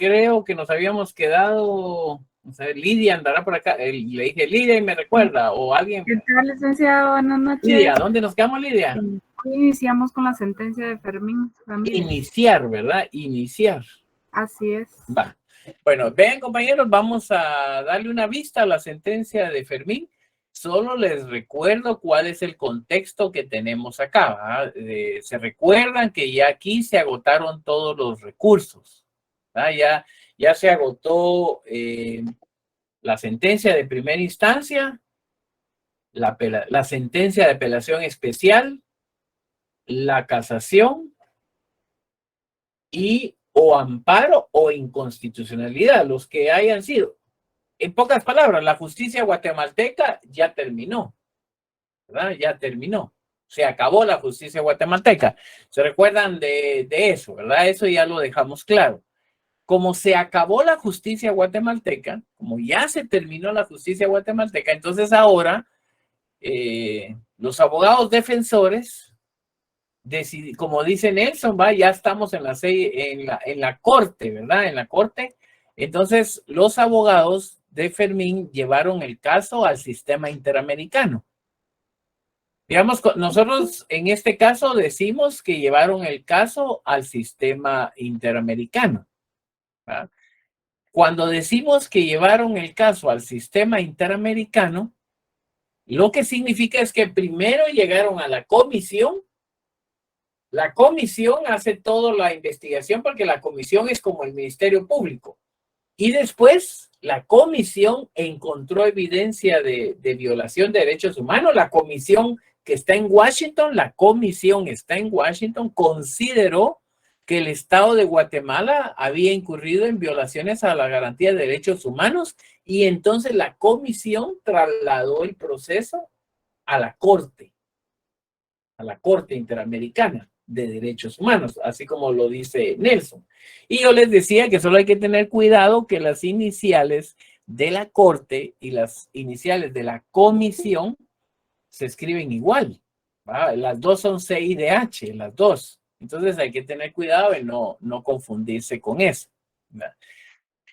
creo que nos habíamos quedado, vamos a ver, Lidia andará por acá. Le dije Lidia y me recuerda, o alguien. ¿Qué tal, licenciado? Buenas noches. Lidia, ¿dónde nos quedamos, Lidia? Iniciamos con la sentencia de Fermín Ramírez. Iniciar, ¿verdad? Iniciar. Así es. Va. Bueno, vean, compañeros, vamos a darle una vista a la sentencia de Fermín. Solo les recuerdo cuál es el contexto que tenemos acá. Se recuerdan que ya aquí se agotaron todos los recursos. Ya se agotó la sentencia de primera instancia, la sentencia de apelación especial, la casación y o amparo o inconstitucionalidad, los que hayan sido. En pocas palabras, la justicia guatemalteca ya terminó, ¿verdad? Ya terminó. Se acabó la justicia guatemalteca. ¿Se recuerdan de eso, verdad? Eso ya lo dejamos claro. Como se acabó la justicia guatemalteca, como ya se terminó la justicia guatemalteca, entonces ahora los abogados defensores, como dice Nelson, ya estamos en la corte, ¿verdad? En la corte. Entonces, los abogados de Fermín llevaron el caso al sistema interamericano. Digamos, nosotros en este caso decimos que llevaron el caso al sistema interamericano, ¿verdad? Cuando decimos que llevaron el caso al sistema interamericano, lo que significa es que primero llegaron a la comisión. La comisión hace toda la investigación porque la comisión es como el Ministerio Público. Y después la comisión encontró evidencia de violación de derechos humanos. La comisión que está en Washington, consideró que el Estado de Guatemala había incurrido en violaciones a la garantía de derechos humanos y entonces la comisión trasladó el proceso a la Corte Interamericana de Derechos Humanos, así como lo dice Nelson. Y yo les decía que solo hay que tener cuidado que las iniciales de la Corte y las iniciales de la Comisión se escriben igual, ¿va? Las dos son CIDH, las dos. Entonces hay que tener cuidado de no confundirse con eso, ¿va?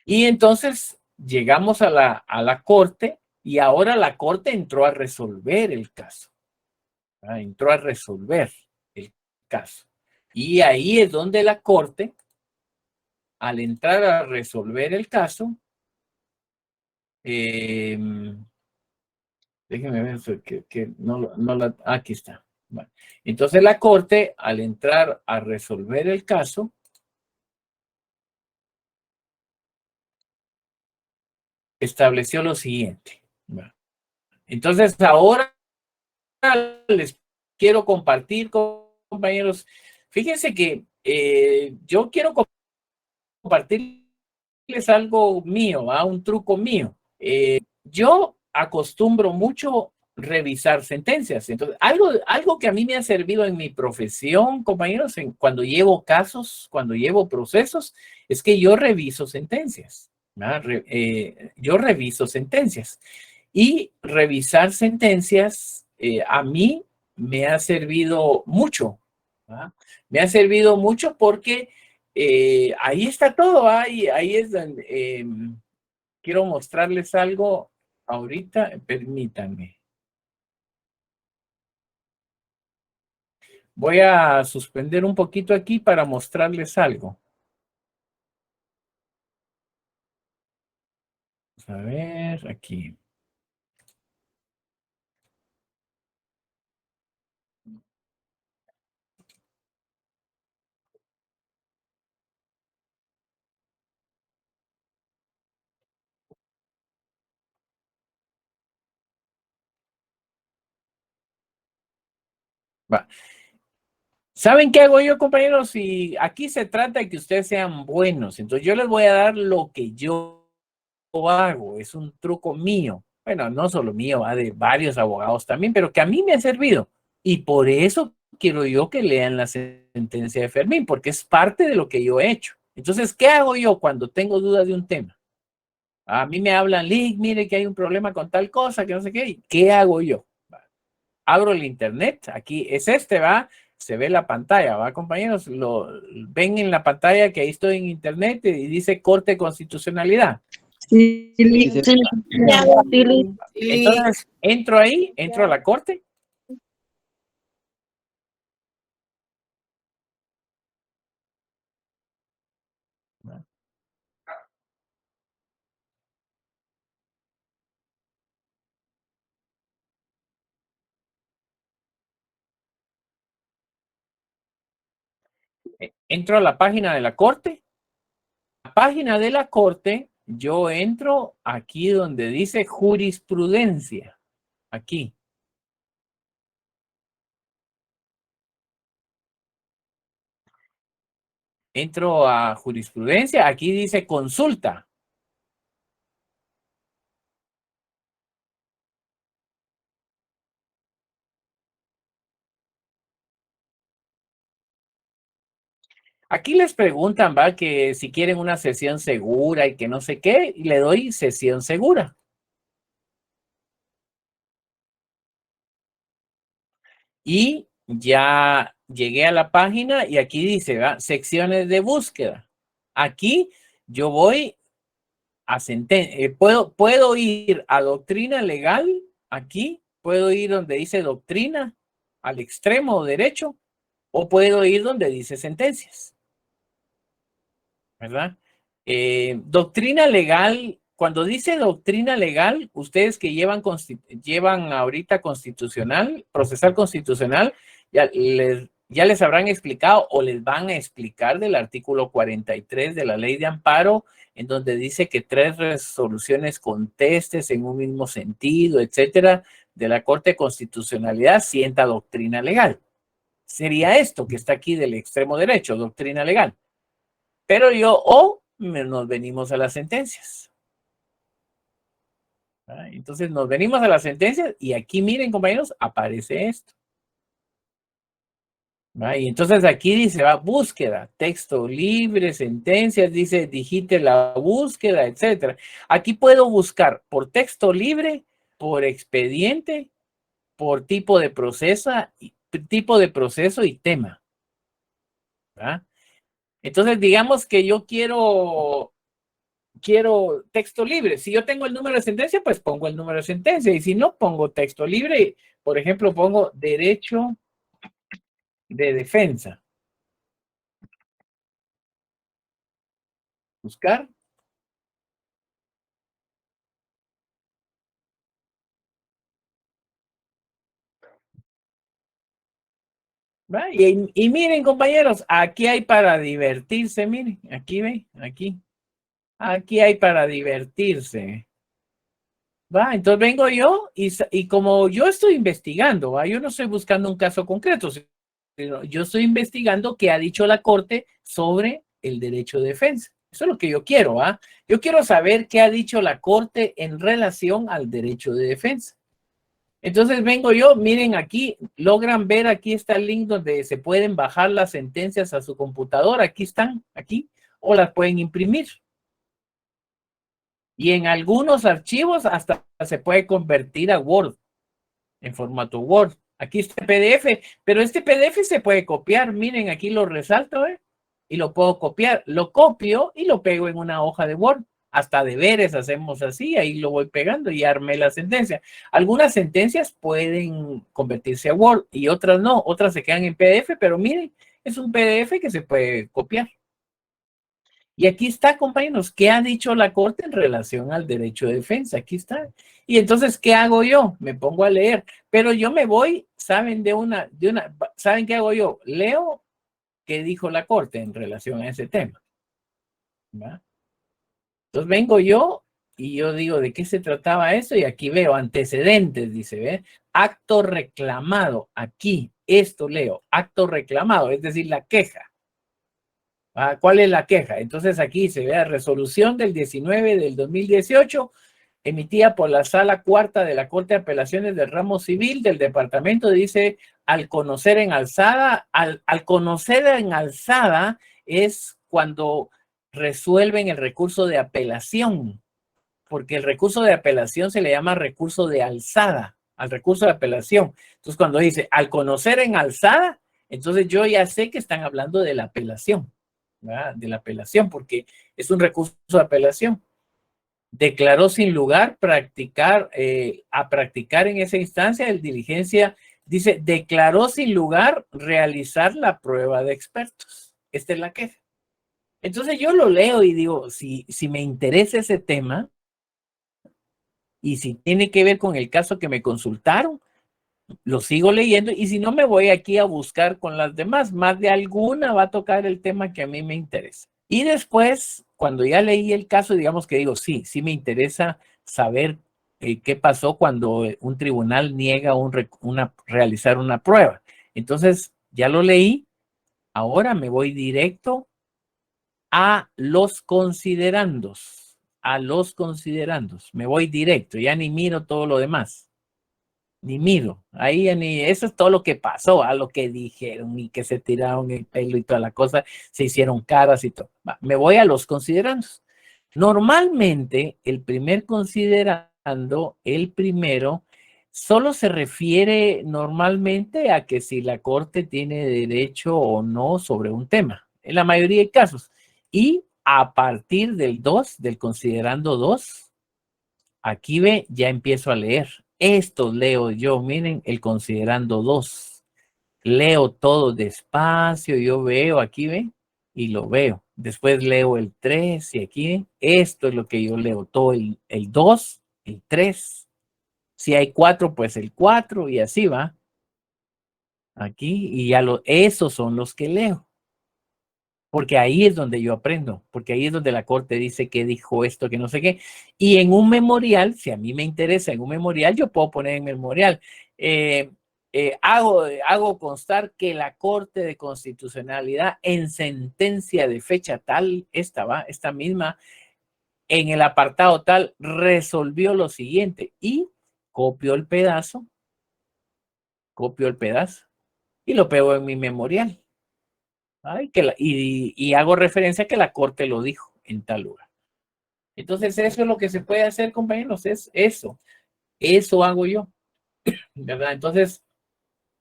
Y entonces llegamos a la Corte y ahora la Corte entró a resolver el caso. Entró a resolver el caso. Y ahí es donde la Corte, al entrar a resolver el caso, déjenme ver que aquí está. Bueno, entonces la Corte, al entrar a resolver el caso, estableció lo siguiente. Bueno, entonces ahora les quiero compartir, compañeros. Fíjense que yo quiero compartirles algo mío, un truco mío. Yo acostumbro mucho revisar sentencias. Entonces, algo que a mí me ha servido en mi profesión, compañeros, cuando llevo casos, cuando llevo procesos, es que yo reviso sentencias. Yo reviso sentencias. Y revisar sentencias a mí me ha servido mucho. ¿verdad? Me ha servido mucho porque ahí está todo. Ahí es donde quiero mostrarles algo ahorita. Permítanme. Voy a suspender un poquito aquí para mostrarles algo. Vamos a ver aquí. Va. ¿Saben qué hago yo, compañeros? Y aquí se trata de que ustedes sean buenos. Entonces yo les voy a dar lo que yo hago. Es un truco mío. Bueno, no solo mío, va de varios abogados también, pero que a mí me ha servido. Y por eso quiero yo que lean la sentencia de Fermín, porque es parte de lo que yo he hecho. Entonces, ¿qué hago yo cuando tengo dudas de un tema? A mí me hablan, Lick, mire que hay un problema con tal cosa, que no sé qué. ¿Qué hago yo? Abro el internet, aquí es va. se ve la pantalla, ¿va, compañeros? Lo ven en la pantalla que ahí estoy en internet y dice Corte de Constitucionalidad. Sí, sí, Sí, sí. Entonces, entro ahí, entro a la Corte. Entro a la página de la Corte. La página de la Corte, yo entro aquí donde dice jurisprudencia. Aquí. Entro a jurisprudencia. Aquí dice consulta. Aquí les preguntan, va, que si quieren una sesión segura y que no sé qué, y le doy sesión segura. Y ya llegué a la página y aquí dice, ¿va? Secciones de búsqueda. Aquí yo voy a sentencia. Puedo ir a doctrina legal, aquí, puedo ir donde dice doctrina, al extremo derecho, o puedo ir donde dice sentencias. ¿Verdad? Doctrina legal, cuando dice doctrina legal, ustedes que llevan ahorita constitucional, procesal constitucional, ya les habrán explicado o les van a explicar del artículo 43 de la ley de amparo, en donde dice que 3 resoluciones contestes en un mismo sentido, etcétera, de la Corte de Constitucionalidad sienta doctrina legal. Sería esto que está aquí del extremo derecho, doctrina legal. Pero nos venimos a las sentencias. Entonces nos venimos a las sentencias y aquí miren, compañeros, aparece esto. Y entonces aquí dice, va, búsqueda, texto libre, sentencias, dice, digite la búsqueda, etcétera. Aquí puedo buscar por texto libre, por expediente, por tipo de proceso y tema. ¿Va? Entonces digamos que yo quiero texto libre. Si yo tengo el número de sentencia, pues pongo el número de sentencia. Y si no, pongo texto libre. Por ejemplo, pongo derecho de defensa. Buscar. ¿Va? Y miren, compañeros, aquí hay para divertirse. Miren, aquí ven, aquí. Aquí hay para divertirse. ¿Va? Entonces vengo yo y como yo estoy investigando, ¿va? Yo no estoy buscando un caso concreto, sino yo estoy investigando qué ha dicho la Corte sobre el derecho de defensa. Eso es lo que yo quiero, ¿va? Yo quiero saber qué ha dicho la Corte en relación al derecho de defensa. Entonces vengo yo, miren aquí, logran ver, aquí está el link donde se pueden bajar las sentencias a su computadora, aquí están, aquí, o las pueden imprimir. Y en algunos archivos hasta se puede convertir a Word, en formato Word. Aquí está el PDF, pero este PDF se puede copiar. Miren, aquí lo resalto, y lo puedo copiar. Lo copio y lo pego en una hoja de Word. Hasta deberes hacemos así, ahí lo voy pegando y armé la sentencia. Algunas sentencias pueden convertirse a Word y otras no. Otras se quedan en PDF, pero miren, es un PDF que se puede copiar. Y aquí está, compañeros, ¿qué ha dicho la Corte en relación al derecho de defensa? Aquí está. Y entonces, ¿qué hago yo? Me pongo a leer, pero yo me voy, ¿saben? ¿Saben qué hago yo? Leo qué dijo la Corte en relación a ese tema. ¿Va? Entonces vengo yo y yo digo, ¿de qué se trataba eso? Y aquí veo antecedentes, dice, ¿ve? Acto reclamado, aquí, esto leo, acto reclamado, es decir, la queja. ¿Cuál es la queja? Entonces aquí se ve la resolución del 19 del 2018 emitida por la Sala Cuarta de la Corte de Apelaciones del Ramo Civil del Departamento. Dice, al conocer en alzada, al conocer en alzada es cuando resuelven el recurso de apelación, porque el recurso de apelación se le llama recurso de alzada, al recurso de apelación. Entonces cuando dice, al conocer en alzada, Entonces yo ya sé que están hablando de la apelación, ¿verdad? De la apelación, porque es un recurso de apelación. Declaró sin lugar a practicar en esa instancia el diligencia, dice, declaró sin lugar realizar la prueba de expertos. Esta es la queja. Entonces yo lo leo y digo, si me interesa ese tema y si tiene que ver con el caso que me consultaron, lo sigo leyendo y si no me voy aquí a buscar con las demás, más de alguna va a tocar el tema que a mí me interesa. Y después, cuando ya leí el caso, digamos que digo, sí me interesa saber qué pasó cuando un tribunal niega realizar una prueba. Entonces, ya lo leí, ahora me voy directo a los considerandos, me voy directo, ya ni miro todo lo demás. Ni miro, ahí ya ni, eso es todo lo que pasó, a lo que dijeron y que se tiraron el pelo y toda la cosa, se hicieron caras y todo. Me voy a los considerandos. Normalmente, el primer considerando, el primero, solo se refiere normalmente a que si la corte tiene derecho o no sobre un tema, en la mayoría de casos. Y a partir del 2, del considerando 2, aquí ve, ya empiezo a leer. Esto leo yo, miren, el considerando 2. Leo todo despacio, yo veo, aquí ve, y lo veo. Después leo el 3 y aquí ve, esto es lo que yo leo, todo el 2, el 3. Si hay 4, pues el 4 y así va. Aquí, y ya esos son los que leo. Porque ahí es donde yo aprendo, porque ahí es donde la corte dice que dijo esto, que no sé qué. Y en un memorial, si a mí me interesa en un memorial, yo puedo poner en memorial, hago constar que la Corte de Constitucionalidad en sentencia de fecha tal, esta misma, en el apartado tal, resolvió lo siguiente y copio el pedazo y lo pego en mi memorial. Ay, y hago referencia a que la corte lo dijo en tal lugar. Entonces, eso es lo que se puede hacer, compañeros, es eso. Eso hago yo, ¿verdad? Entonces,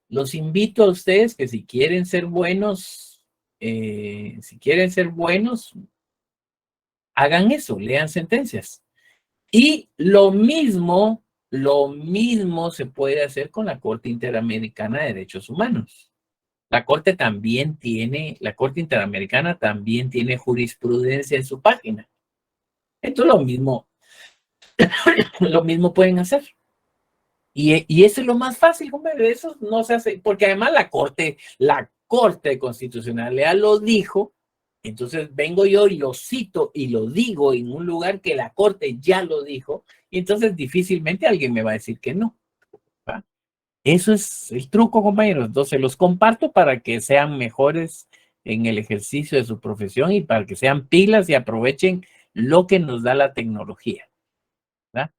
los invito a ustedes que si quieren ser buenos, hagan eso, lean sentencias. Y lo mismo se puede hacer con la Corte Interamericana de Derechos Humanos. La Corte Interamericana también tiene jurisprudencia en su página. Entonces lo mismo pueden hacer. Y eso es lo más fácil, hombre, eso no se hace, porque además la Corte Constitucional lo dijo, entonces vengo yo y lo cito y lo digo en un lugar que la Corte ya lo dijo, y entonces difícilmente alguien me va a decir que no. ¿Va? Eso es el truco, compañeros. Entonces los comparto para que sean mejores en el ejercicio de su profesión y para que sean pilas y aprovechen lo que nos da la tecnología. ¿Va?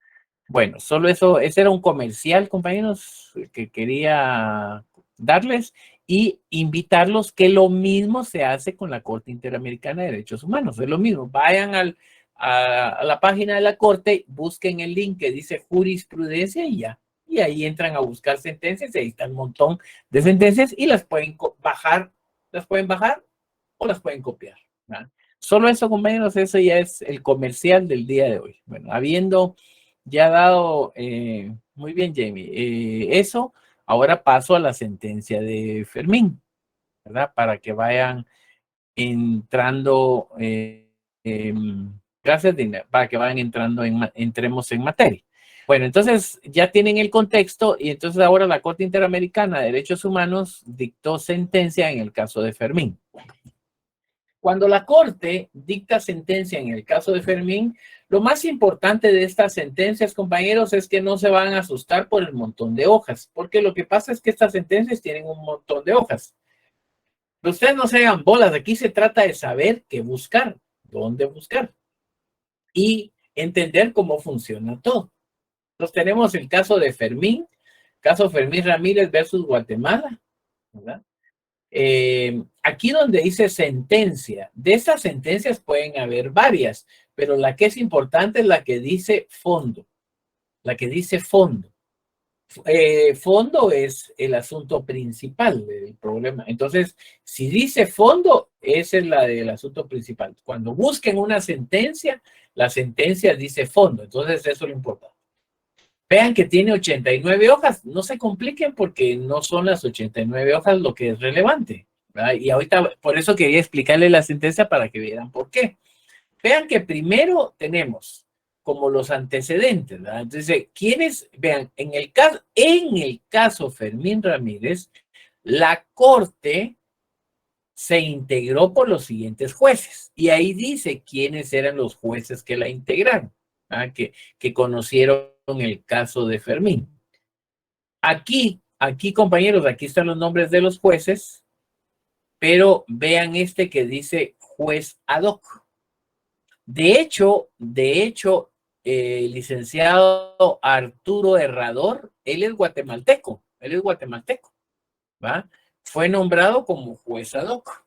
Bueno, solo eso, ese era un comercial, compañeros, que quería darles y invitarlos que lo mismo se hace con la Corte Interamericana de Derechos Humanos. Es lo mismo, vayan a la página de la Corte, busquen el link que dice jurisprudencia y ya. Y ahí entran a buscar sentencias, y ahí está un montón de sentencias y las pueden bajar o las pueden copiar. ¿Verdad? Solo eso, compañeros, eso ya es el comercial del día de hoy. Bueno, habiendo ya dado, muy bien, Jamie, eso, ahora paso a la sentencia de Fermín, ¿verdad? Para que vayan entrando, gracias, Dina, para que vayan entrando, entremos en materia. Bueno, entonces ya tienen el contexto y entonces ahora la Corte Interamericana de Derechos Humanos dictó sentencia en el caso de Fermín. Cuando la Corte dicta sentencia en el caso de Fermín, lo más importante de estas sentencias, compañeros, es que no se van a asustar por el montón de hojas, porque lo que pasa es que estas sentencias tienen un montón de hojas. Pero ustedes no se hagan bolas, aquí se trata de saber qué buscar, dónde buscar y entender cómo funciona todo. Entonces tenemos el caso de Fermín, caso Fermín Ramírez versus Guatemala, ¿verdad? Aquí donde dice sentencia, de esas sentencias pueden haber varias, pero la que es importante es la que dice fondo, la que dice fondo. Fondo es el asunto principal del problema. Entonces, si dice fondo, esa es la del asunto principal. Cuando busquen una sentencia, la sentencia dice fondo. Entonces, eso es lo importante. Vean que tiene 89 hojas. No se compliquen porque no son las 89 hojas lo que es relevante, ¿verdad? Y ahorita, por eso quería explicarle la sentencia para que vieran por qué. Vean que primero tenemos como los antecedentes, ¿verdad? Entonces, ¿quiénes? Vean, en el caso Fermín Ramírez, la corte se integró por los siguientes jueces. Y ahí dice quiénes eran los jueces que la integraron, ¿verdad? Que conocieron el caso de Fermín. Aquí, compañeros, aquí están los nombres de los jueces, pero vean este que dice juez ad hoc. De hecho, el licenciado Arturo Herrador, él es guatemalteco, ¿va? Fue nombrado como juez ad hoc.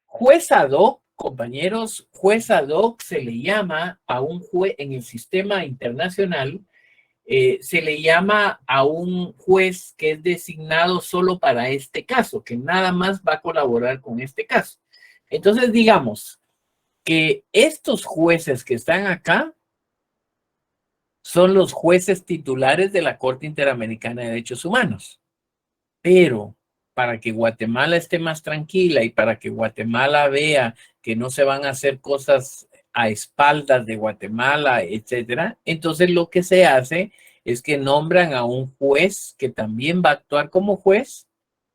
Juez ad hoc, compañeros, juez ad hoc se le llama a un juez en el sistema internacional, se le llama a un juez que es designado solo para este caso, que nada más va a colaborar con este caso. Entonces, digamos que estos jueces que están acá son los jueces titulares de la Corte Interamericana de Derechos Humanos. Pero para que Guatemala esté más tranquila y para que Guatemala vea que no se van a hacer cosas a espaldas de Guatemala, etcétera, entonces lo que se hace es que nombran a un juez que también va a actuar como juez,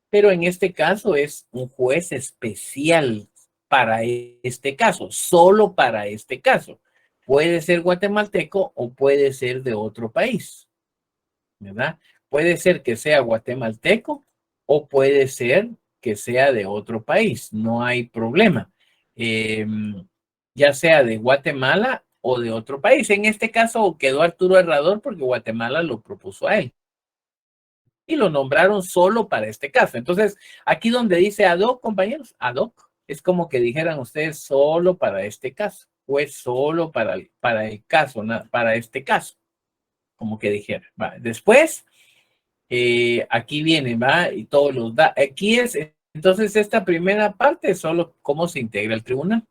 pero en este caso es un juez especial para este caso, solo para este caso. Puede ser guatemalteco o puede ser de otro país, ¿verdad? Puede ser que sea guatemalteco o puede ser que sea de otro país, no hay problema. Ya sea de Guatemala o de otro país. En este caso quedó Arturo Herrador porque Guatemala lo propuso a él. Y lo nombraron solo para este caso. Entonces, aquí donde dice ad hoc, compañeros, ad hoc, es como que dijeran ustedes solo para este caso, pues solo para el caso, para este caso, como que dijeran. Va. Después, aquí viene, ¿va? Y todos los da. Aquí es, entonces, esta primera parte es solo cómo se integra el tribunal.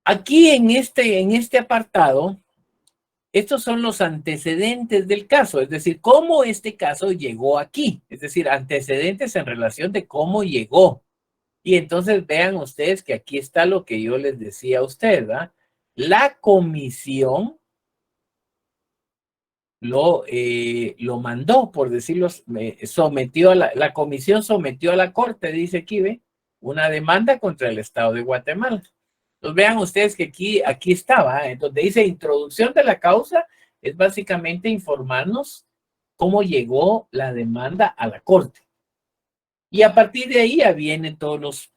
Aquí en este apartado, estos son los antecedentes del caso, es decir, cómo este caso llegó aquí, es decir, antecedentes en relación de cómo llegó. Y entonces vean ustedes que aquí está lo que yo les decía a ustedes, ¿verdad? La comisión lo mandó, por decirlo, sometió a la comisión sometió a la corte, dice aquí, ¿ve? Una demanda contra el Estado de Guatemala. Entonces vean ustedes que aquí estaba, donde dice introducción de la causa, es básicamente informarnos cómo llegó la demanda a la corte. Y a partir de ahí ya vienen todos los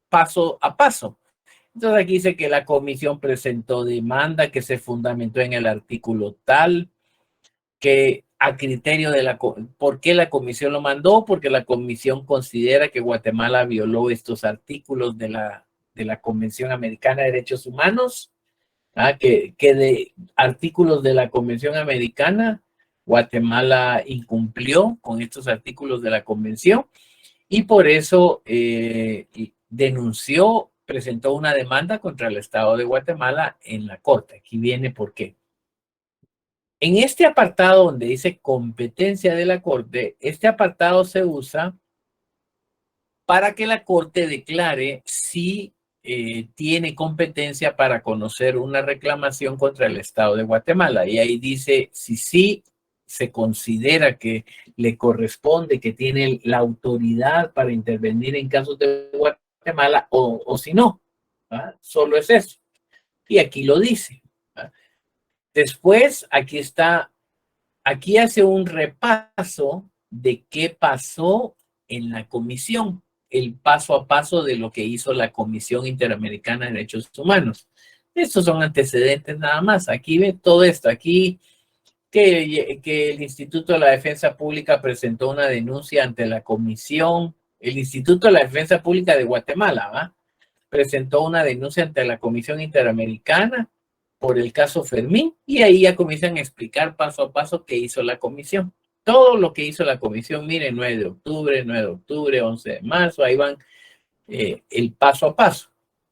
paso a paso. Entonces aquí dice que la comisión presentó demanda que se fundamentó en el artículo tal, que a criterio de ¿por qué la comisión lo mandó? Porque la comisión considera que Guatemala violó estos artículos de la Convención Americana de Derechos Humanos, que de artículos de la Convención Americana, Guatemala incumplió con estos artículos de la Convención y por eso presentó una demanda contra el Estado de Guatemala en la Corte. Aquí viene por qué. En este apartado donde dice competencia de la Corte, este apartado se usa para que la Corte declare si tiene competencia para conocer una reclamación contra el Estado de Guatemala. Y ahí dice si sí se considera que le corresponde, que tiene la autoridad para intervenir en casos de Guatemala o si no. ¿Va? Solo es eso. Y aquí lo dice. ¿Va? Después, aquí hace un repaso de qué pasó en la comisión, el paso a paso de lo que hizo la Comisión Interamericana de Derechos Humanos. Estos son antecedentes nada más. Aquí ve todo esto. Aquí que el Instituto de la Defensa Pública presentó una denuncia ante la Comisión, el Instituto de la Defensa Pública de Guatemala, ¿va? Presentó una denuncia ante la Comisión Interamericana por el caso Fermín, y ahí ya comienzan a explicar paso a paso qué hizo la comisión. Todo lo que hizo la comisión, miren, 9 de octubre, 9 de octubre, 11 de marzo, ahí van el paso a paso.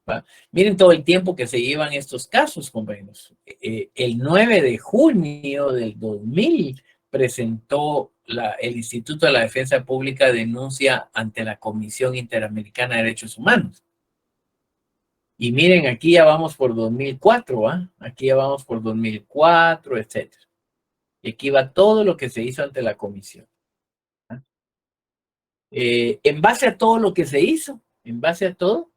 ¿Va? Miren todo el tiempo que se llevan estos casos, compañeros. El 9 de junio del 2000 presentó el Instituto de la Defensa Pública denuncia ante la Comisión Interamericana de Derechos Humanos. Y miren, aquí ya vamos por 2004, ¿ah? Aquí ya vamos por 2004, etc. Y aquí va todo lo que se hizo ante la comisión. En base a todo lo que se hizo, en base a todo,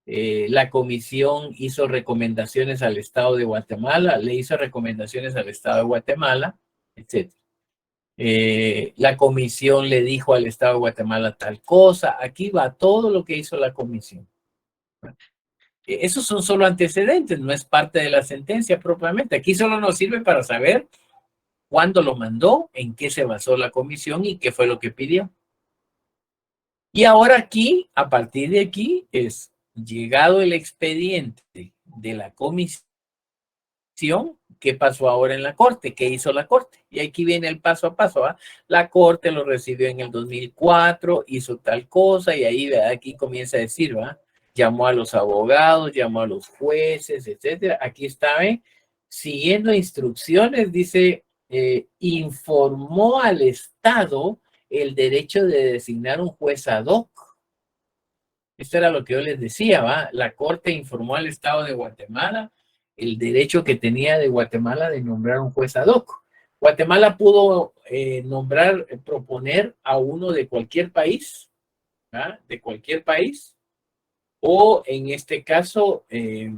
la comisión hizo recomendaciones al Estado de Guatemala, le hizo recomendaciones al Estado de Guatemala, etc. La comisión le dijo al Estado de Guatemala tal cosa. Aquí va todo lo que hizo la comisión. Esos son solo antecedentes, no es parte de la sentencia propiamente. Aquí solo nos sirve para saber cuándo lo mandó, en qué se basó la comisión y qué fue lo que pidió. Y ahora aquí, a partir de aquí, es llegado el expediente de la comisión, ¿qué pasó ahora en la corte? ¿Qué hizo la corte? Y aquí viene el paso a paso. ¿Va? La corte lo recibió en el 2004, hizo tal cosa, y ahí aquí comienza a decir, ¿va? Llamó a los abogados, llamó a los jueces, etcétera. Aquí está, ¿eh? Siguiendo instrucciones, dice, informó al Estado el derecho de designar un juez ad hoc. Esto era lo que yo les decía, ¿va? La Corte informó al Estado de Guatemala el derecho que tenía de Guatemala de nombrar un juez ad hoc. Guatemala pudo proponer a uno de cualquier país, ¿va? De cualquier país, o en este caso de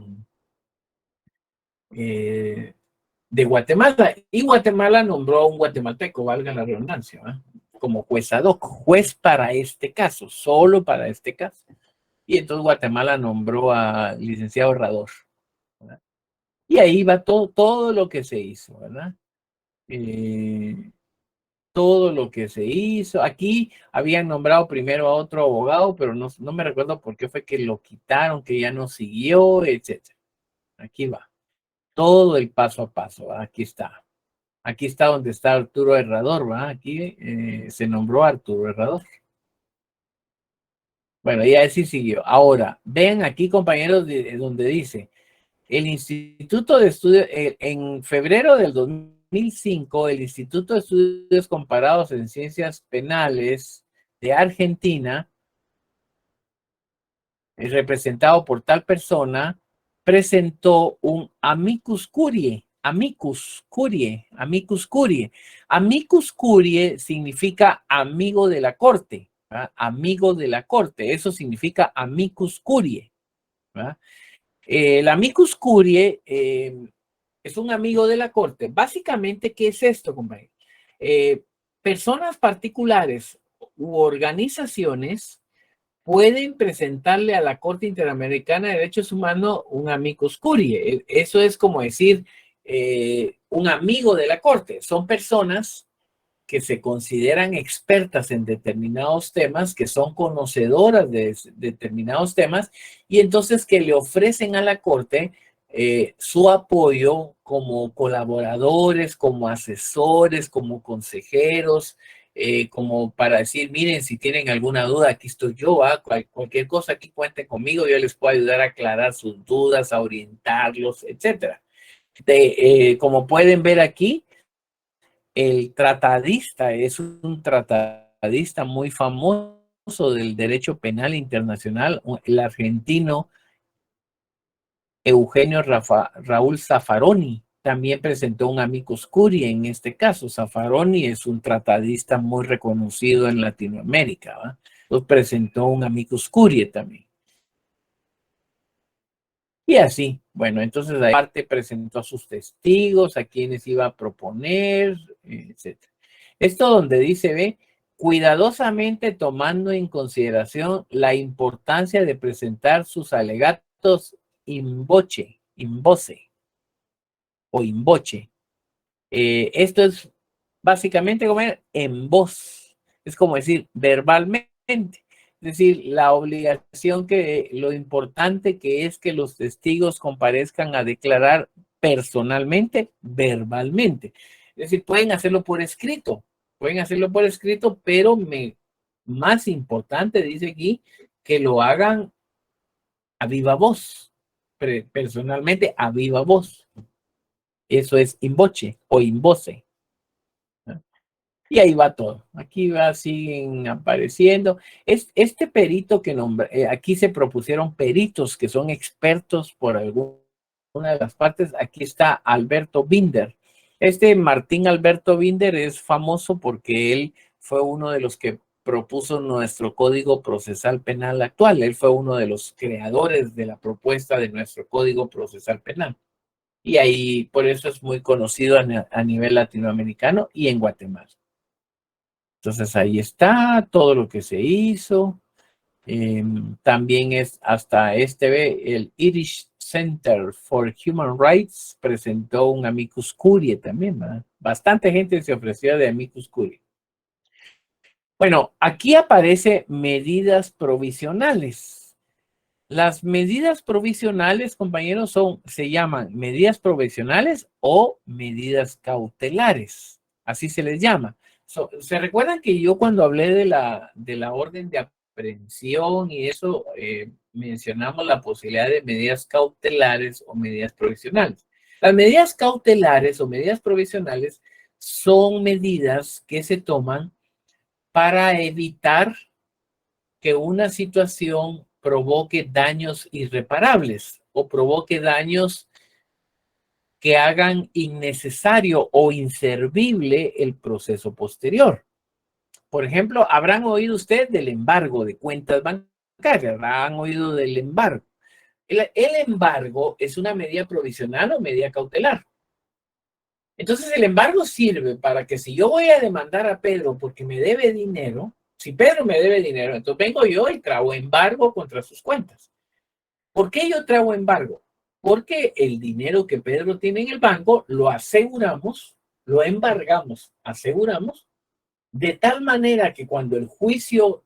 Guatemala. Y Guatemala nombró a un guatemalteco, valga la redundancia, ¿va? Como juez ad hoc, juez para este caso, solo para este caso. Y entonces Guatemala nombró al licenciado Herrador, ¿verdad? Y ahí va todo lo que se hizo, ¿verdad? Todo lo que se hizo. Aquí habían nombrado primero a otro abogado, pero no me recuerdo por qué fue que lo quitaron, que ya no siguió, etc. Aquí va. Todo el paso a paso, ¿verdad? Aquí está. Aquí está donde está Arturo Herrador, ¿verdad? Aquí se nombró Arturo Herrador. Bueno, y así siguió. Ahora, ven aquí, compañeros, donde dice, el Instituto de Estudios, en febrero del 2005, el Instituto de Estudios Comparados en Ciencias Penales de Argentina, representado por tal persona, presentó un amicus curiae. Amicus curiae, amicus curiae. Amicus curiae significa amigo de la corte, ¿verdad? Amigo de la corte, eso significa amicus curiae, ¿verdad? El amicus curiae es un amigo de la corte. Básicamente, ¿qué es esto, compañero? Personas particulares u organizaciones pueden presentarle a la Corte Interamericana de Derechos Humanos un amicus curiae. Eso es como decir un amigo de la Corte. Son personas que se consideran expertas en determinados temas, que son conocedoras de determinados temas, y entonces que le ofrecen a la Corte su apoyo como colaboradores, como asesores, como consejeros, como para decir, miren, si tienen alguna duda, aquí estoy yo, cualquier cosa aquí cuenten conmigo, yo les puedo ayudar a aclarar sus dudas, a orientarlos, etc. Como pueden ver aquí, el tratadista es un tratadista muy famoso del derecho penal internacional, el argentino Eugenio Raúl Zaffaroni. También presentó un amicus curiae en este caso. Zaffaroni es un tratadista muy reconocido en Latinoamérica, ¿va? Entonces presentó un amicus curiae también. Y así, bueno, entonces aparte presentó a sus testigos, a quienes iba a proponer, etc. Esto donde dice, ve, cuidadosamente tomando en consideración la importancia de presentar sus alegatos in voce o in voce. Esto es básicamente como en voz, es como decir verbalmente. Es decir, la obligación lo importante que es que los testigos comparezcan a declarar personalmente, verbalmente. Es decir, pueden hacerlo por escrito, pero más importante, dice aquí, que lo hagan a viva voz, personalmente a viva voz. Eso es in voce o in voce. Y ahí va todo. Aquí siguen apareciendo. Este perito que aquí se propusieron peritos que son expertos por alguna de las partes. Aquí está Alberto Binder. Este Martín Alberto Binder es famoso porque él fue uno de los que propuso nuestro Código Procesal Penal actual. Él fue uno de los creadores de la propuesta de nuestro Código Procesal Penal. Y ahí, por eso es muy conocido a nivel latinoamericano y en Guatemala. Entonces ahí está todo lo que se hizo. También es hasta el Irish Center for Human Rights presentó un amicus curiae también, ¿verdad? Bastante gente se ofreció de amicus curiae. Bueno, aquí aparece medidas provisionales. Las medidas provisionales, compañeros, se llaman medidas provisionales o medidas cautelares. Así se les llama. ¿Se recuerdan que yo cuando hablé de la orden de aprehensión y eso, mencionamos la posibilidad de medidas cautelares o medidas provisionales? Las medidas cautelares o medidas provisionales son medidas que se toman para evitar que una situación provoque daños irreparables o provoque daños que hagan innecesario o inservible el proceso posterior. Por ejemplo, habrán oído ustedes del embargo de cuentas bancarias, habrán oído del embargo. El embargo es una medida provisional o medida cautelar. Entonces, el embargo sirve para que si yo voy a demandar a Pedro porque me debe dinero, si Pedro me debe dinero, entonces vengo yo y trago embargo contra sus cuentas. ¿Por qué yo trago embargo? Porque el dinero que Pedro tiene en el banco lo aseguramos, lo embargamos, aseguramos, de tal manera que cuando el juicio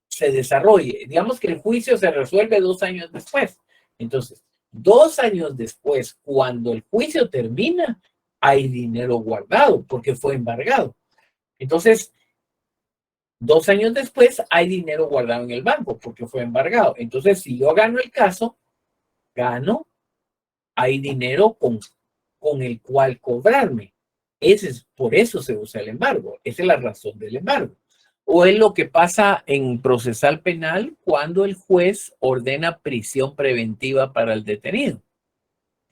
se desarrolle, digamos que el juicio se resuelve 2 años después. Entonces, 2 años después, cuando el juicio termina, hay dinero guardado porque fue embargado. Entonces, 2 años después, hay dinero guardado en el banco porque fue embargado. Entonces, si yo gano el caso, hay dinero con el cual cobrarme. Por eso se usa el embargo. Esa es la razón del embargo. O es lo que pasa en procesal penal cuando el juez ordena prisión preventiva para el detenido.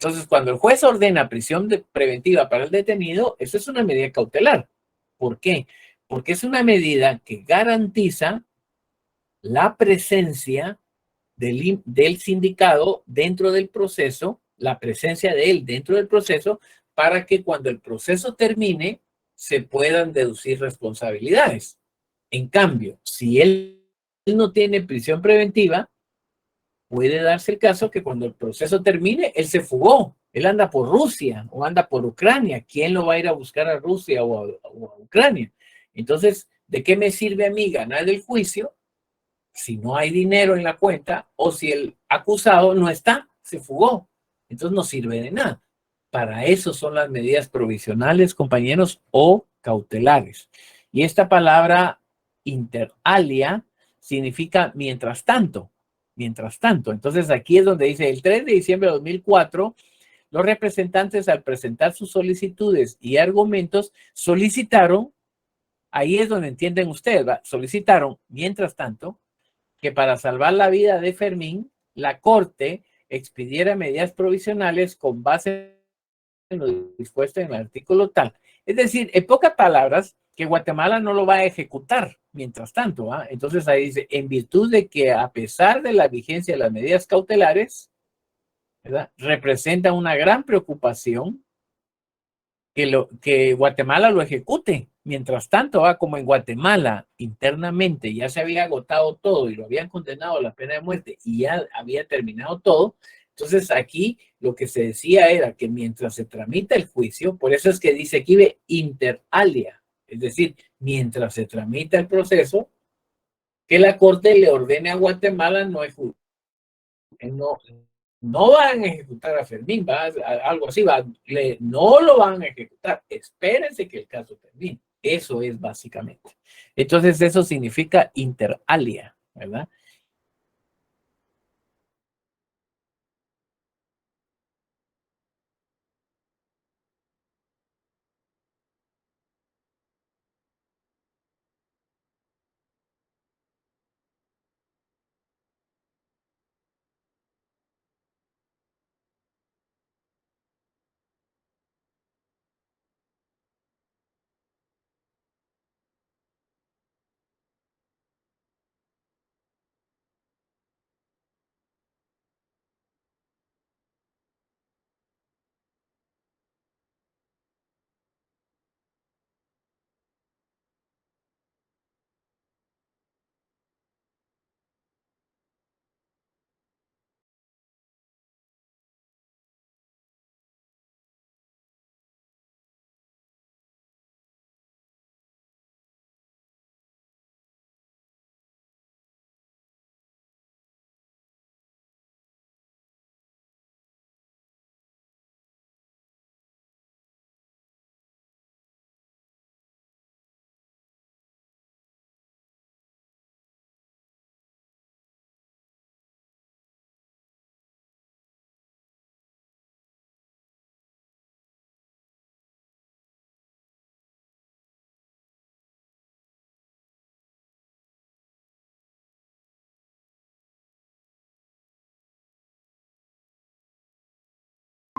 Entonces, cuando el juez ordena prisión preventiva para el detenido, eso es una medida cautelar. ¿Por qué? Porque es una medida que garantiza la presencia del sindicado dentro del proceso, la presencia de él dentro del proceso, para que cuando el proceso termine se puedan deducir responsabilidades. En cambio, si él no tiene prisión preventiva, puede darse el caso que cuando el proceso termine, él se fugó. Él anda por Rusia o anda por Ucrania. ¿Quién lo va a ir a buscar a Rusia o a Ucrania? Entonces, ¿de qué me sirve a mí ganar el juicio si no hay dinero en la cuenta o si el acusado no está, se fugó? Entonces no sirve de nada. Para eso son las medidas provisionales, compañeros, o cautelares. Y esta palabra inter alia significa mientras tanto. Mientras tanto. Entonces aquí es donde dice el 3 de diciembre de 2004, los representantes al presentar sus solicitudes y argumentos solicitaron, ahí es donde entienden ustedes, ¿va? Solicitaron, mientras tanto, que para salvar la vida de Fermín, la Corte expidiera medidas provisionales con base en lo dispuesto en el artículo tal. Es decir, en pocas palabras, que Guatemala no lo va a ejecutar mientras tanto. ¿Ah? Entonces ahí dice, en virtud de que a pesar de la vigencia de las medidas cautelares, ¿verdad? Representa una gran preocupación que Guatemala lo ejecute. Mientras tanto, como en Guatemala internamente ya se había agotado todo y lo habían condenado a la pena de muerte y ya había terminado todo, entonces aquí lo que se decía era que mientras se tramita el juicio, por eso es que dice aquí ve inter alia, es decir, mientras se tramita el proceso, que la Corte le ordene a Guatemala no no van a ejecutar a Fermín, algo así, no lo van a ejecutar, espérense que el caso termine. Eso es básicamente. Entonces eso significa inter alia, ¿verdad?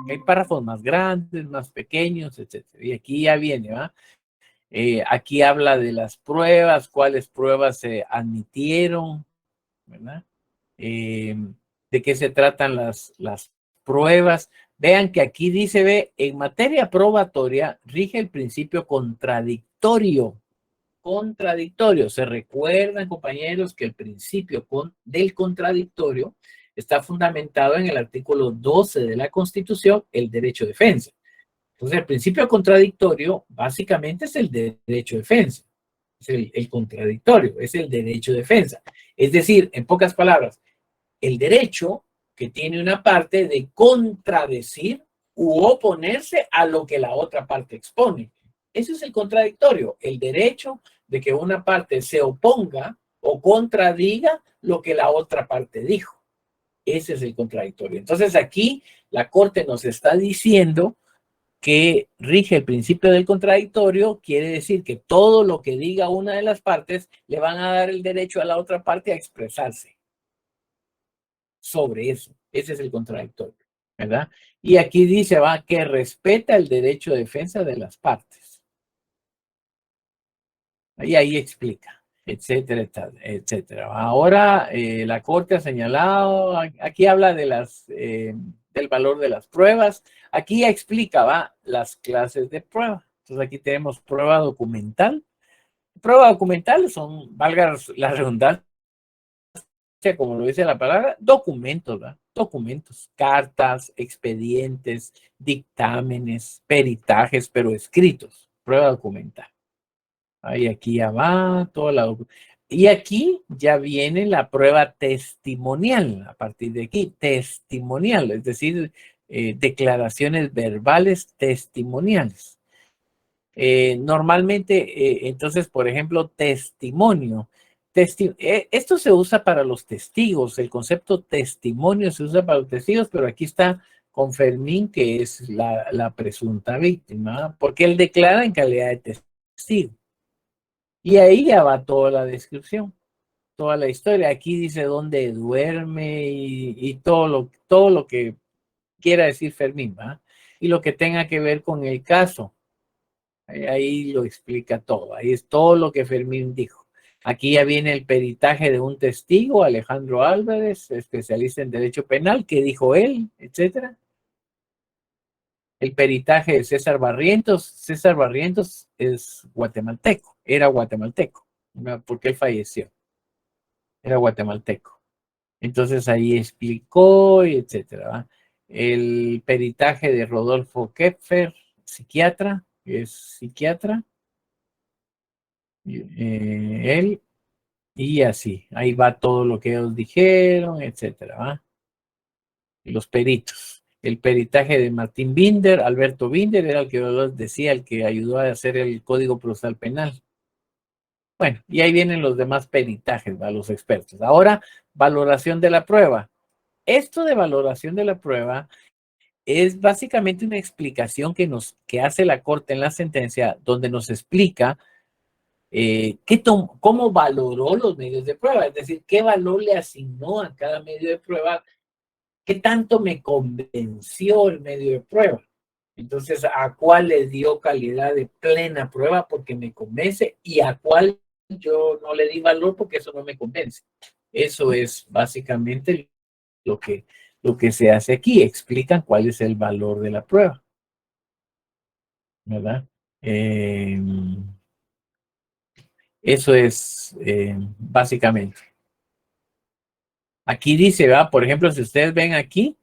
Hay párrafos más grandes, más pequeños, etcétera. Y aquí ya viene, ¿va? Aquí habla de las pruebas, cuáles pruebas se admitieron, ¿verdad? Eh, de qué se tratan las pruebas. Vean que aquí dice, ve, en materia probatoria rige el principio contradictorio. Contradictorio. Se recuerdan, compañeros, que el principio del contradictorio está fundamentado en el artículo 12 de la Constitución, el derecho de defensa. Entonces, el principio contradictorio básicamente es el derecho de defensa. Es el contradictorio, es el derecho de defensa. Es decir, en pocas palabras, el derecho que tiene una parte de contradecir u oponerse a lo que la otra parte expone. Eso es el contradictorio, el derecho de que una parte se oponga o contradiga lo que la otra parte dijo. Ese es el contradictorio. Entonces aquí la Corte nos está diciendo que rige el principio del contradictorio, quiere decir que todo lo que diga una de las partes le van a dar el derecho a la otra parte a expresarse sobre eso. Ese es el contradictorio, ¿verdad? Y aquí dice, va, que respeta el derecho de defensa de las partes. Ahí explica, etcétera, etcétera. Ahora, la Corte ha señalado, aquí habla de del valor de las pruebas. Aquí ya explica, va, las clases de prueba. Entonces aquí tenemos prueba documental. Prueba documental son, valga la redundancia, como lo dice la palabra, documentos, ¿verdad? Documentos, cartas, expedientes, dictámenes, peritajes, pero escritos, prueba documental. Ahí aquí ya va toda la y aquí ya viene la prueba testimonial, a partir de aquí, testimonial, es decir, declaraciones verbales testimoniales. Normalmente, entonces, por ejemplo, testimonio. Esto se usa para los testigos, el concepto testimonio se usa para los testigos, pero aquí está con Fermín, que es la presunta víctima, porque él declara en calidad de testigo. Y ahí ya va toda la descripción, toda la historia. Aquí dice dónde duerme y todo lo que quiera decir Fermín, ¿va? Y lo que tenga que ver con el caso. Ahí lo explica todo. Ahí es todo lo que Fermín dijo. Aquí ya viene el peritaje de un testigo, Alejandro Álvarez, especialista en derecho penal, que dijo él, etcétera. El peritaje de César Barrientos. César Barrientos es guatemalteco, era guatemalteco, ¿no? Porque él falleció, era guatemalteco. Entonces ahí explicó, etcétera, ¿va? El peritaje de Rodolfo Kepfer, psiquiatra, es psiquiatra, él, y así, ahí va todo lo que ellos dijeron, etcétera, ¿va? los peritos. El peritaje de Martín Binder, Alberto Binder, era el que yo decía, el que ayudó a hacer el Código Procesal Penal. Bueno, y ahí vienen los demás peritajes, a los expertos. Ahora, valoración de la prueba. Esto de valoración de la prueba es básicamente una explicación que hace la Corte en la sentencia, donde nos explica cómo valoró los medios de prueba, es decir, qué valor le asignó a cada medio de prueba, qué tanto me convenció el medio de prueba. Entonces, a cuál le dio calidad de plena prueba porque me convence y a cuál yo no le di valor porque eso no me convence. Eso es básicamente lo que se hace aquí. Explican cuál es el valor de la prueba, ¿verdad? Eso es básicamente. Aquí dice, ¿verdad? Por ejemplo, si ustedes ven aquí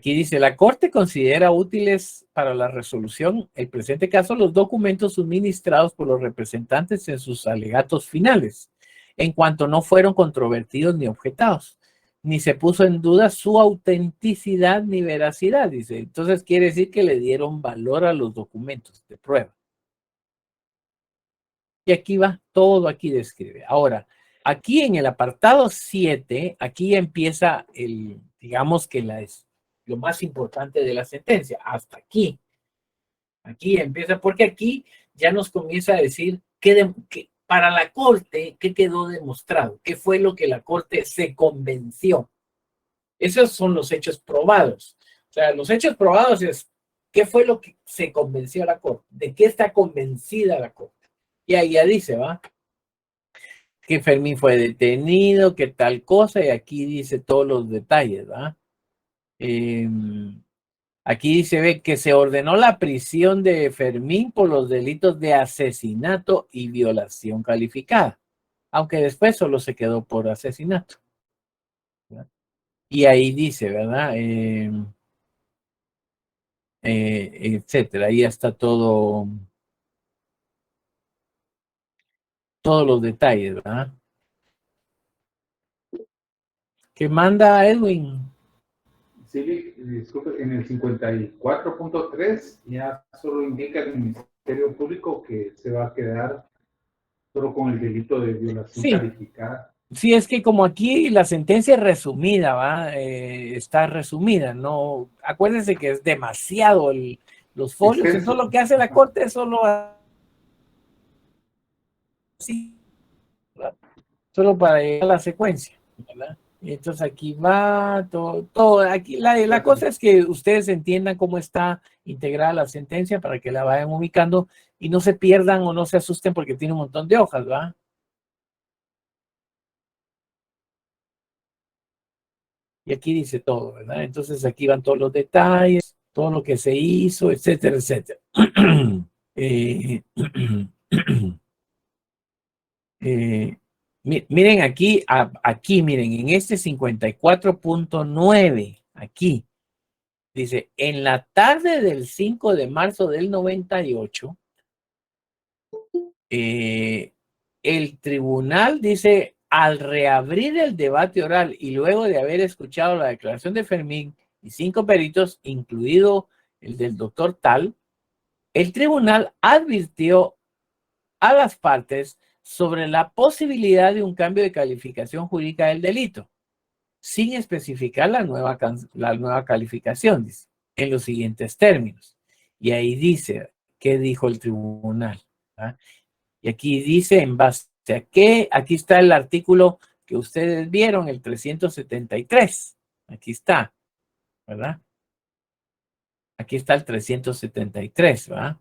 dice, la Corte considera útiles para la resolución, el presente caso, los documentos suministrados por los representantes en sus alegatos finales, en cuanto no fueron controvertidos ni objetados, ni se puso en duda su autenticidad ni veracidad, dice. Entonces quiere decir que le dieron valor a los documentos de prueba. Y aquí va, todo aquí describe. Ahora, aquí en el apartado 7, aquí empieza digamos que lo más importante de la sentencia, hasta aquí. Aquí empieza, porque aquí ya nos comienza a decir que para la Corte, ¿qué quedó demostrado? ¿Qué fue lo que la Corte se convenció? Esos son los hechos probados. O sea, los hechos probados es, ¿qué fue lo que se convenció a la Corte? ¿De qué está convencida la Corte? Y ahí ya dice, ¿va? Que Fermín fue detenido, que tal cosa, y aquí dice todos los detalles, ¿va? Aquí dice, ve, que se ordenó la prisión de Fermín por los delitos de asesinato y violación calificada, aunque después solo se quedó por asesinato, ¿verdad? Y ahí dice, ¿verdad? Etcétera, ahí está todos los detalles, ¿verdad? ¿Qué manda Edwin? Sí, disculpe, en el 54.3 ya solo indica el Ministerio Público que se va a quedar solo con el delito de violación Sí. calificada. Sí, es que como aquí la sentencia es resumida, ¿va? Está resumida, ¿no? Acuérdense que es demasiado los folios, Extenso. eso lo que hace la Corte es solo así, ¿verdad? Solo para llegar a la secuencia, ¿verdad? Y entonces aquí va todo aquí la cosa es que ustedes entiendan cómo está integrada la sentencia para que la vayan ubicando y no se pierdan o no se asusten porque tiene un montón de hojas, ¿va? Y aquí dice todo, ¿verdad? Entonces aquí van todos los detalles, todo lo que se hizo, etcétera, etcétera. Miren aquí, miren, en este 54.9, aquí, dice, en la tarde del 5 de marzo del 98, el tribunal dice, al reabrir el debate oral y luego de haber escuchado la declaración de Fermín y 5 peritos, incluido el del doctor Tal, el tribunal advirtió a las partes sobre la posibilidad de un cambio de calificación jurídica del delito, sin especificar la nueva calificación, dice, en los siguientes términos. Y ahí dice, ¿qué dijo el tribunal? ¿Ah? Y aquí dice, en base a qué, aquí está el artículo que ustedes vieron, el 373. Aquí está, ¿verdad? Aquí está el 373, ¿verdad?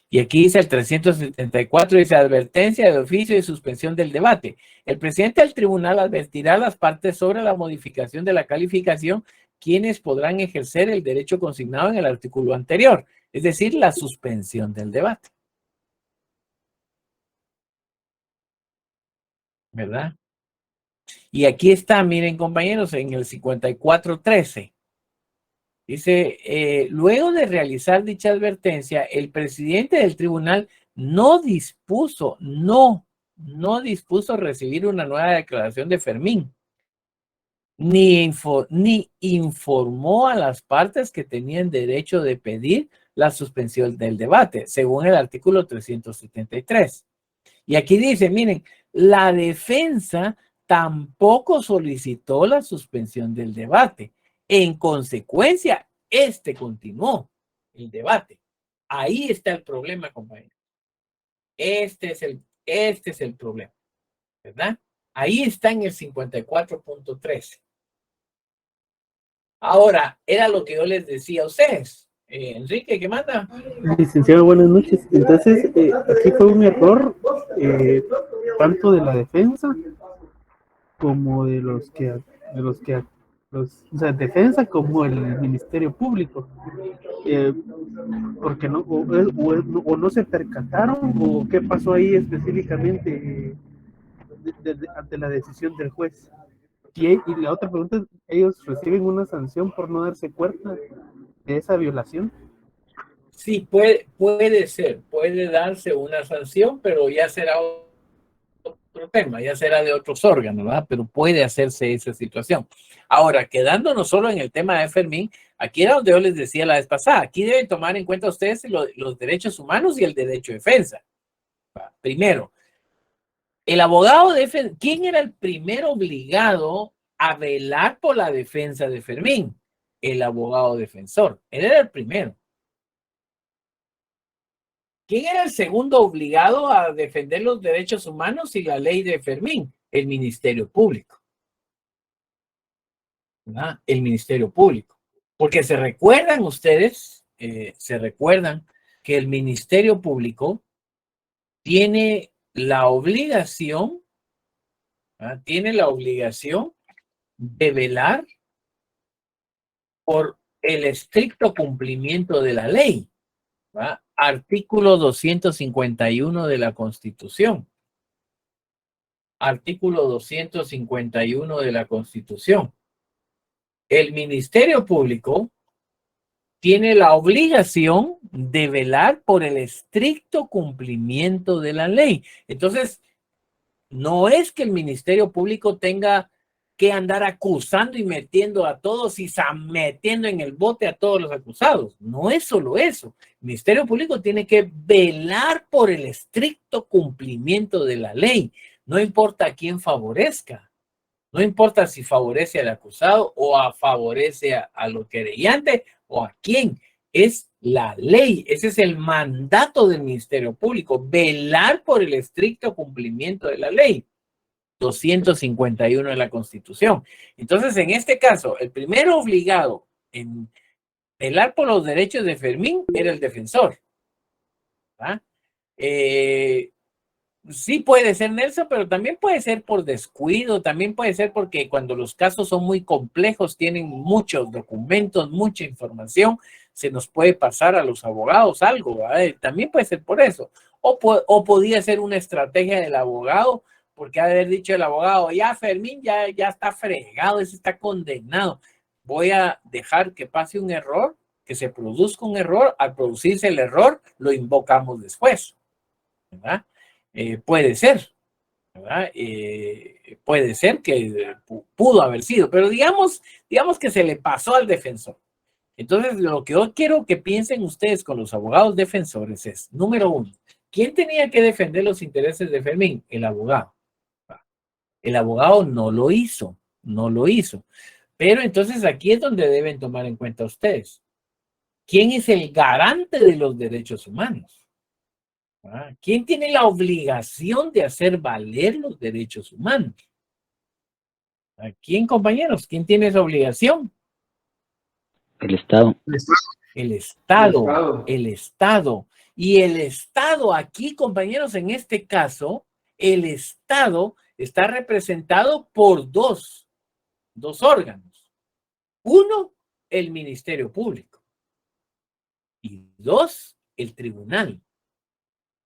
Y aquí dice el 374, dice advertencia de oficio y suspensión del debate. El presidente del tribunal advertirá a las partes sobre la modificación de la calificación, quienes podrán ejercer el derecho consignado en el artículo anterior, es decir, la suspensión del debate. ¿Verdad? Y aquí está, miren compañeros, en el 54.13. Dice, luego de realizar dicha advertencia, el presidente del tribunal no dispuso, no no dispuso recibir una nueva declaración de Fermín, ni informó a las partes que tenían derecho de pedir la suspensión del debate, según el artículo 373. Y aquí dice, miren, la defensa tampoco solicitó la suspensión del debate. En consecuencia, continuó el debate. Ahí está el problema, compañeros. Este es el problema, ¿verdad? Ahí está en el 54.13. Ahora, era lo que yo les decía a ustedes. Enrique, ¿qué manda? Licenciado, buenas noches. Entonces, aquí fue un error tanto de la defensa como de los que o sea, defensa como el Ministerio Público, porque no o no se percataron o qué pasó ahí específicamente ante la decisión del juez. Y la otra pregunta es, ¿ellos reciben una sanción por no darse cuenta de esa violación? Sí, puede ser, puede darse una sanción, pero ya será otro tema, ya será de otros órganos, ¿verdad? Pero puede hacerse esa situación. Ahora, quedándonos solo en el tema de Fermín, aquí era donde yo les decía la vez pasada, aquí deben tomar en cuenta ustedes los derechos humanos y el derecho de defensa. Primero, el abogado de Fermín, ¿quién era el primero obligado a velar por la defensa de Fermín? El abogado defensor. Él era el primero. ¿Quién era el segundo obligado a defender los derechos humanos y la ley de Fermín? El Ministerio Público. ¿Verdad? El Ministerio Público. Porque se recuerdan ustedes, se recuerdan que el Ministerio Público tiene la obligación, ¿verdad? Tiene la obligación de velar por el estricto cumplimiento de la ley. ¿Verdad? Artículo 251 de la Constitución. Artículo 251 de la Constitución. El Ministerio Público tiene la obligación de velar por el estricto cumplimiento de la ley. Entonces, no es que el Ministerio Público tenga que andar acusando y metiendo a todos y metiendo en el bote a todos los acusados. No es solo eso. El Ministerio Público tiene que velar por el estricto cumplimiento de la ley. No importa a quién favorezca. No importa si favorece al acusado o favorece a los querellantes o a quién. Es la ley. Ese es el mandato del Ministerio Público. Velar por el estricto cumplimiento de la ley. 251 de la Constitución. Entonces, en este caso, el primero obligado en velar por los derechos de Fermín era el defensor. ¿Ah? Sí puede ser Nelson, pero también puede ser por descuido, también puede ser porque cuando los casos son muy complejos, tienen muchos documentos, mucha información, se nos puede pasar a los abogados algo, ¿verdad? También puede ser por eso. O podría ser una estrategia del abogado, porque ha de haber dicho el abogado, ya Fermín ya está fregado, ese está condenado. Voy a dejar que pase un error, que se produzca un error, al producirse el error, lo invocamos después, ¿verdad? Puede ser, ¿verdad? Puede ser que pudo haber sido, pero digamos que se le pasó al defensor. Entonces, lo que yo quiero que piensen ustedes con los abogados defensores es, número uno, ¿quién tenía que defender los intereses de Fermín? El abogado. El abogado no lo hizo. Pero entonces aquí es donde deben tomar en cuenta ustedes. ¿Quién es el garante de los derechos humanos? ¿Quién tiene la obligación de hacer valer los derechos humanos? ¿Quién, compañeros? ¿Quién tiene esa obligación? El Estado. El Estado. El Estado. Y el Estado aquí, compañeros, en este caso, el Estado está representado por dos órganos. Uno, el Ministerio Público. Y dos, el Tribunal.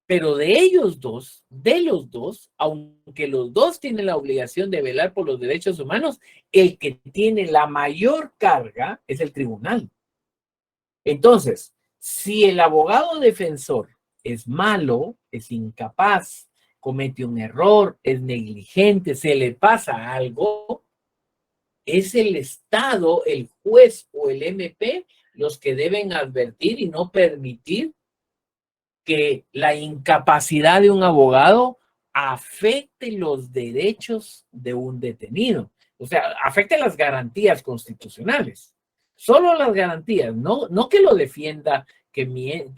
Pero de los dos, aunque los dos tienen la obligación de velar por los derechos humanos, el que tiene la mayor carga es el tribunal. Entonces, si el abogado defensor es malo, es incapaz, comete un error, es negligente, se le pasa algo, es el Estado, el juez o el MP los que deben advertir y no permitir que la incapacidad de un abogado afecte los derechos de un detenido. O sea, afecte las garantías constitucionales. Solo las garantías, no que lo defienda, que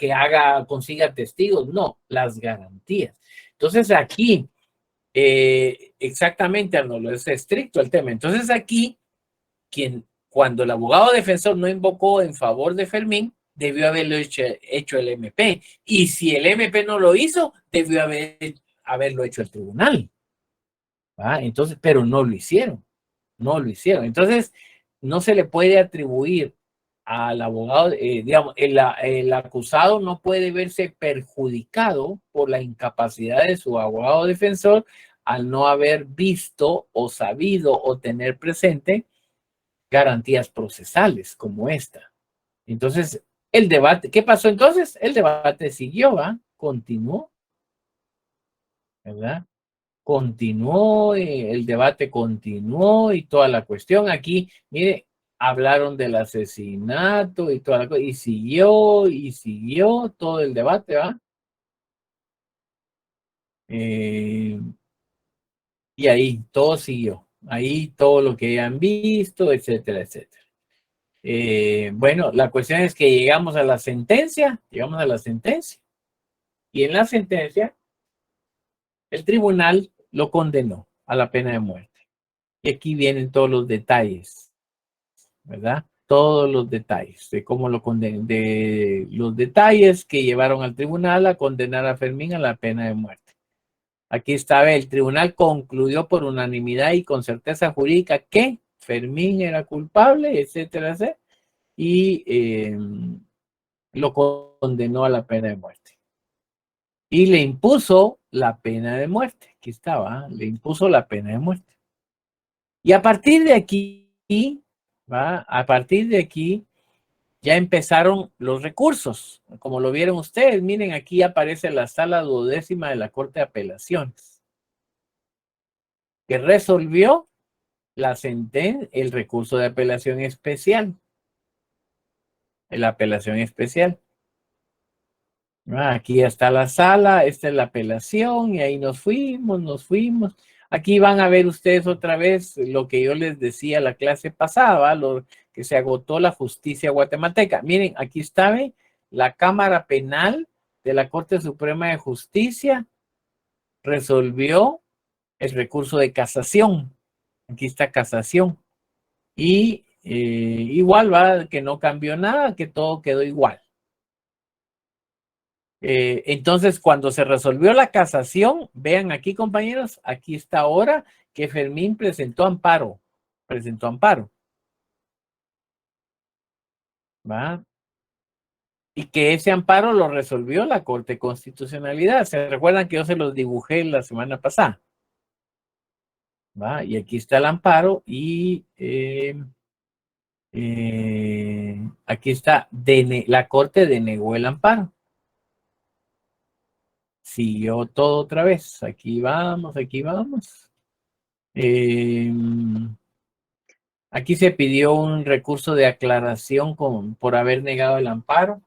consiga testigos, no, las garantías. Entonces aquí, exactamente, Arnoldo, es estricto el tema. Entonces aquí, cuando el abogado defensor no invocó en favor de Fermín, debió haberlo hecho el MP. Y si el MP no lo hizo, debió haberlo hecho el tribunal. Entonces, pero no lo hicieron. No lo hicieron. Entonces, no se le puede atribuir al abogado, digamos, el acusado no puede verse perjudicado por la incapacidad de su abogado defensor al no haber visto o sabido o tener presente garantías procesales como esta. Entonces, el debate, ¿qué pasó entonces? El debate siguió, continuó, ¿verdad? Continuó, el debate continuó y toda la cuestión. Aquí, mire, hablaron del asesinato y toda la cosa, y siguió todo el debate, ¿va? Y ahí todo siguió, ahí todo lo que han visto, etcétera, etcétera. Bueno, la cuestión es que llegamos a la sentencia, y en la sentencia el tribunal lo condenó a la pena de muerte. Y aquí vienen todos los detalles, ¿verdad? Todos los detalles de cómo lo condenó, de los detalles que llevaron al tribunal a condenar a Fermín a la pena de muerte. Aquí está, el tribunal concluyó por unanimidad y con certeza jurídica que Fermín era culpable, etcétera, etcétera, y lo condenó a la pena de muerte. Y le impuso la pena de muerte. Aquí estaba, le impuso la pena de muerte. Y a partir de aquí, a partir de aquí, ya empezaron los recursos. Como lo vieron ustedes, miren, aquí aparece la sala duodécima de la Corte de Apelaciones, que resolvió el recurso de apelación especial. La apelación especial. Aquí está la sala, esta es la apelación y ahí nos fuimos. Aquí van a ver ustedes otra vez lo que yo les decía la clase pasada, lo que se agotó la justicia guatemalteca. Miren, aquí está la Cámara Penal de la Corte Suprema de Justicia resolvió el recurso de casación. Aquí está casación. Y igual va que no cambió nada, que todo quedó igual. Entonces, cuando se resolvió la casación, vean aquí, compañeros, aquí está ahora que Fermín presentó amparo. ¿Va? Y que ese amparo lo resolvió la Corte de Constitucionalidad. ¿Se recuerdan que yo se los dibujé la semana pasada? ¿Va? Y aquí está el amparo y aquí está, la Corte denegó el amparo. Siguió todo otra vez. Aquí vamos. Aquí se pidió un recurso de aclaración por haber negado el amparo.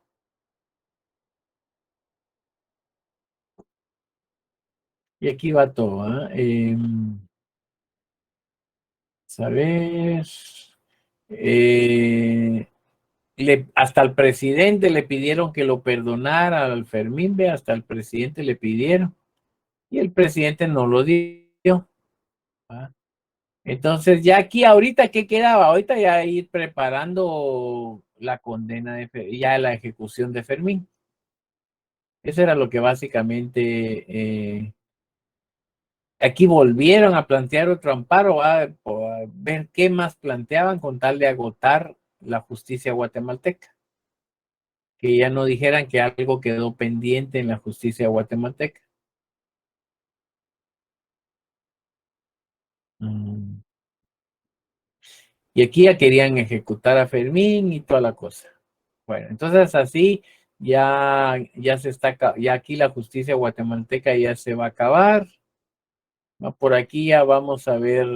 Y aquí va todo. ¿Saber? Hasta al presidente le pidieron que lo perdonara al Fermín, hasta el presidente le pidieron. Y el presidente no lo dio. ¿Va? Entonces, ya aquí, ahorita, ¿qué quedaba? Ahorita ya ir preparando la condena, ya la ejecución de Fermín. Eso era lo que básicamente aquí volvieron a plantear otro amparo, a ver qué más planteaban con tal de agotar la justicia guatemalteca. Que ya no dijeran que algo quedó pendiente en la justicia guatemalteca. Y aquí ya querían ejecutar a Fermín y toda la cosa. Bueno, entonces así ya se está, ya aquí la justicia guatemalteca ya se va a acabar. Por aquí ya vamos a ver,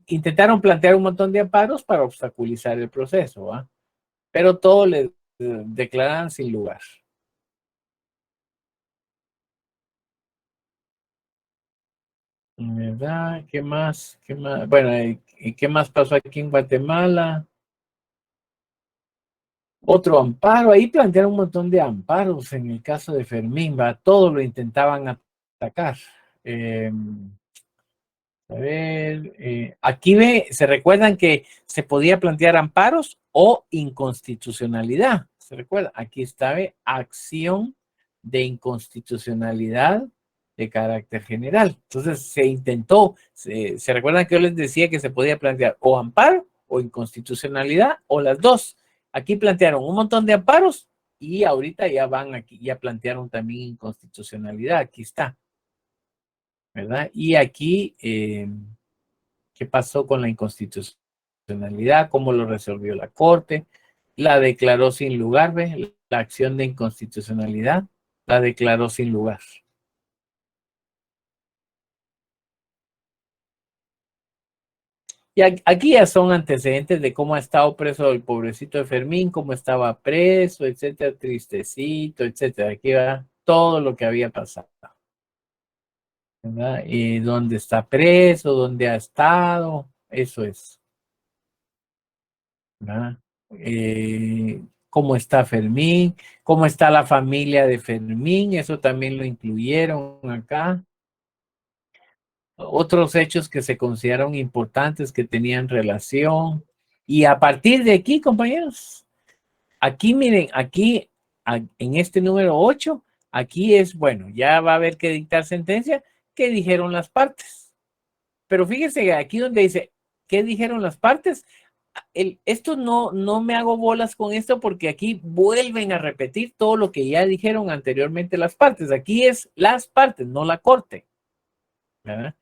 intentaron plantear un montón de amparos para obstaculizar el proceso, ¿va? Pero todo le declaran sin lugar. ¿Verdad? ¿Qué más? ¿Qué más? Bueno, ¿y qué más pasó aquí en Guatemala? Otro amparo, ahí plantearon un montón de amparos en el caso de Fermín, ¿va? Todo lo intentaban atacar. A ver, aquí se recuerdan que se podía plantear amparos o inconstitucionalidad. ¿Se recuerda? Aquí está, acción de inconstitucionalidad de carácter general. Entonces se intentó, se recuerdan que yo les decía que se podía plantear o amparo o inconstitucionalidad o las dos. Aquí plantearon un montón de amparos y ahorita ya van aquí, ya plantearon también inconstitucionalidad. Aquí está, ¿verdad? Y aquí, ¿qué pasó con la inconstitucionalidad? ¿Cómo lo resolvió la Corte? La declaró sin lugar, ¿ve? La acción de inconstitucionalidad la declaró sin lugar. Y aquí ya son antecedentes de cómo ha estado preso el pobrecito de Fermín, cómo estaba preso, etcétera, tristecito, etcétera. Aquí va todo lo que había pasado, ¿verdad? Y dónde está preso, dónde ha estado, eso es, ¿verdad? Cómo está Fermín, cómo está la familia de Fermín, eso también lo incluyeron acá. Otros hechos que se consideraron importantes que tenían relación. Y a partir de aquí, compañeros, aquí miren, aquí en este número 8, aquí es, bueno, ya va a haber que dictar sentencia, ¿qué dijeron las partes? Pero fíjense que aquí donde dice, ¿qué dijeron las partes? Esto no me hago bolas con esto porque aquí vuelven a repetir todo lo que ya dijeron anteriormente las partes. Aquí es las partes, no la corte, ¿verdad?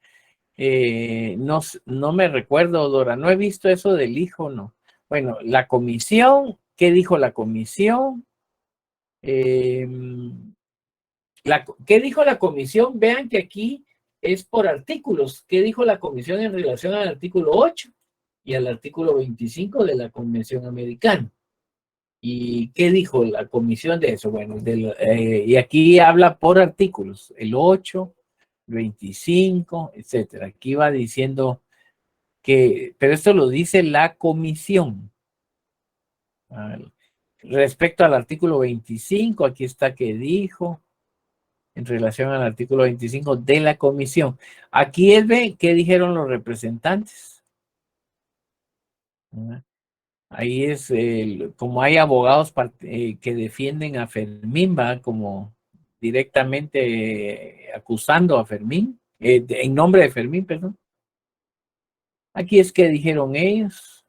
No me recuerdo, Dora, no he visto eso del hijo, no. Bueno, la comisión, ¿qué dijo la comisión? ¿Qué dijo la comisión? Vean que aquí es por artículos. ¿Qué dijo la comisión en relación al artículo 8 y al artículo 25 de la Convención Americana? ¿Y qué dijo la comisión de eso? Bueno, y aquí habla por artículos, el 8, 25, etcétera. Aquí va diciendo pero esto lo dice la comisión. Respecto al artículo 25, aquí está que dijo en relación al artículo 25 de la comisión. Aquí es ve qué dijeron los representantes. Ahí es, como hay abogados que defienden a Fermín, va como directamente acusando a Fermín, en nombre de Fermín, perdón. Aquí es que dijeron ellos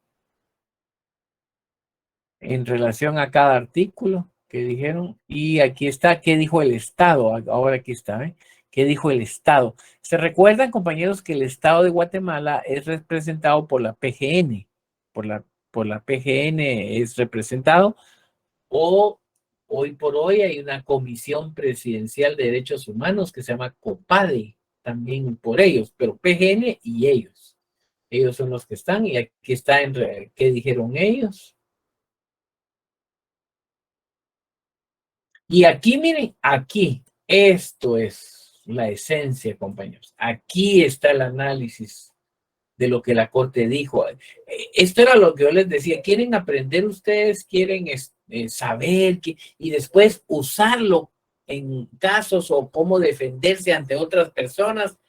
en relación a cada artículo que dijeron. Y aquí está, ¿qué dijo el Estado? Ahora aquí está, ¿qué dijo el Estado? ¿Se recuerdan, compañeros, que el Estado de Guatemala es representado por la PGN? Por la PGN es representado, o hoy por hoy hay una Comisión Presidencial de Derechos Humanos que se llama COPADE, también por ellos, pero PGN y ellos. Ellos son los que están, y aquí está ¿qué dijeron ellos? Y aquí, miren, aquí, esto es la esencia, compañeros. Aquí está el análisis de lo que la Corte dijo. Esto era lo que yo les decía. ¿Quieren aprender ustedes? ¿Quieren saber? Y después usarlo en casos o cómo defenderse ante otras personas.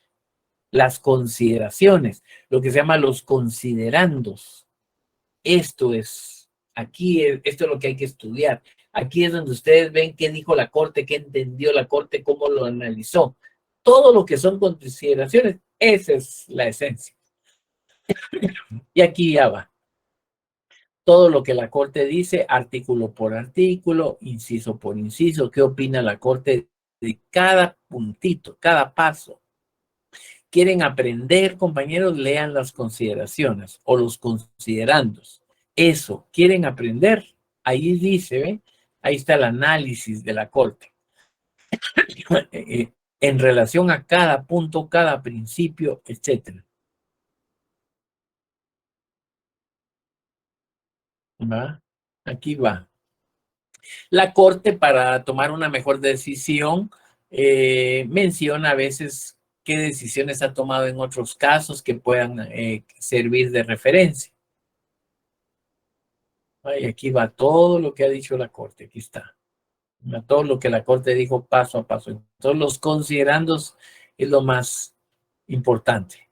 Las consideraciones, lo que se llama los considerandos. Esto es, esto es lo que hay que estudiar. Aquí es donde ustedes ven qué dijo la Corte, qué entendió la Corte, cómo lo analizó. Todo lo que son consideraciones, esa es la esencia. Y aquí ya va. Todo lo que la Corte dice, artículo por artículo, inciso por inciso, qué opina la Corte de cada puntito, cada paso. ¿Quieren aprender, compañeros? Lean las consideraciones o los considerandos. Eso, ¿quieren aprender? Ahí dice, ¿ven? Ahí está el análisis de la Corte. En relación a cada punto, cada principio, etc. ¿Va? Aquí va. La Corte, para tomar una mejor decisión, menciona a veces qué decisiones ha tomado en otros casos que puedan servir de referencia. Y aquí va todo lo que ha dicho la Corte. Aquí está. Todo lo que la Corte dijo paso a paso. Todos los considerandos es lo más importante.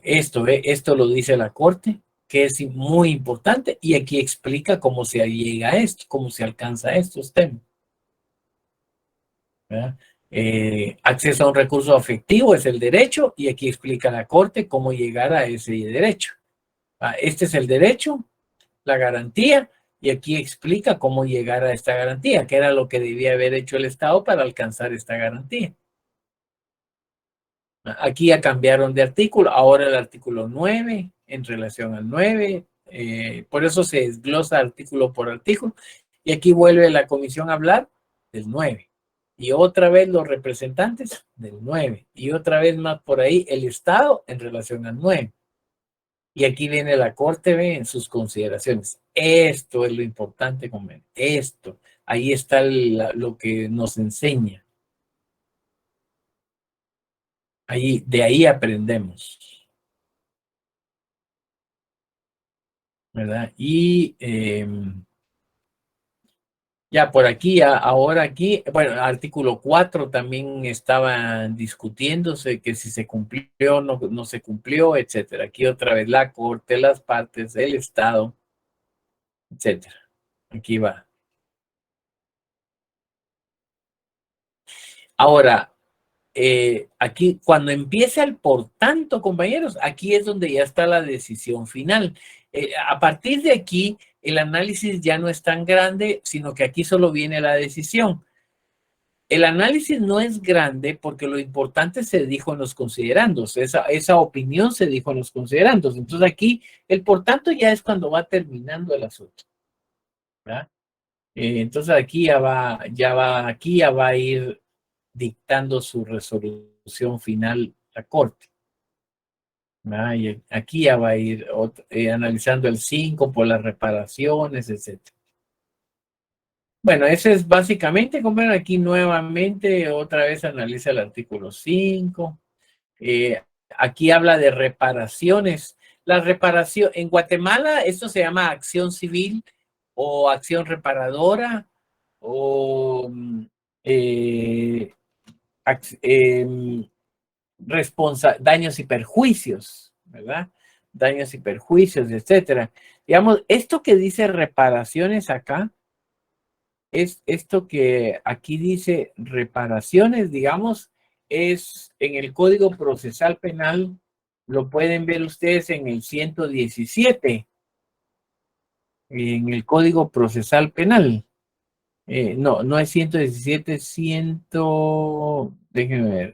Esto lo dice la Corte, que es muy importante, y aquí explica cómo se llega a esto, cómo se alcanza a estos temas. Acceso a un recurso afectivo es el derecho, y aquí explica la Corte cómo llegar a ese derecho. Este es el derecho, la garantía, y aquí explica cómo llegar a esta garantía, que era lo que debía haber hecho el Estado para alcanzar esta garantía. Aquí ya cambiaron de artículo, ahora el artículo 9 en relación al 9, por eso se desglosa artículo por artículo, y aquí vuelve la comisión a hablar del 9, y otra vez los representantes del 9, y otra vez más por ahí el Estado en relación al 9. Y aquí viene la Corte, ve, en sus consideraciones. Esto es lo importante, esto. Ahí está lo que nos enseña. De ahí aprendemos. ¿Verdad? Y ya por aquí, ahora aquí, bueno, artículo 4 también estaba discutiéndose que si se cumplió o no se cumplió, etcétera. Aquí otra vez la Corte, las partes, el Estado, etcétera. Aquí va. Ahora, aquí cuando empieza el por tanto, compañeros, aquí es donde ya está la decisión final. A partir de aquí, el análisis ya no es tan grande, sino que aquí solo viene la decisión. El análisis no es grande porque lo importante se dijo en los considerandos, esa opinión se dijo en los considerandos. Entonces aquí, el por tanto ya es cuando va terminando el asunto. ¿Verdad? Entonces aquí aquí ya va a ir dictando su resolución final la Corte. Y aquí ya va a ir analizando el 5 por las reparaciones, etc. Bueno, ese es básicamente, compañero, aquí nuevamente otra vez analiza el artículo 5. Aquí habla de reparaciones. La reparación, en Guatemala esto se llama acción civil o acción reparadora o daños y perjuicios, ¿verdad? Daños y perjuicios, etcétera. Digamos, esto que dice reparaciones acá, es esto que aquí dice reparaciones, digamos, es en el Código Procesal Penal, lo pueden ver ustedes en el 117, en el Código Procesal Penal. No es 117, déjenme ver,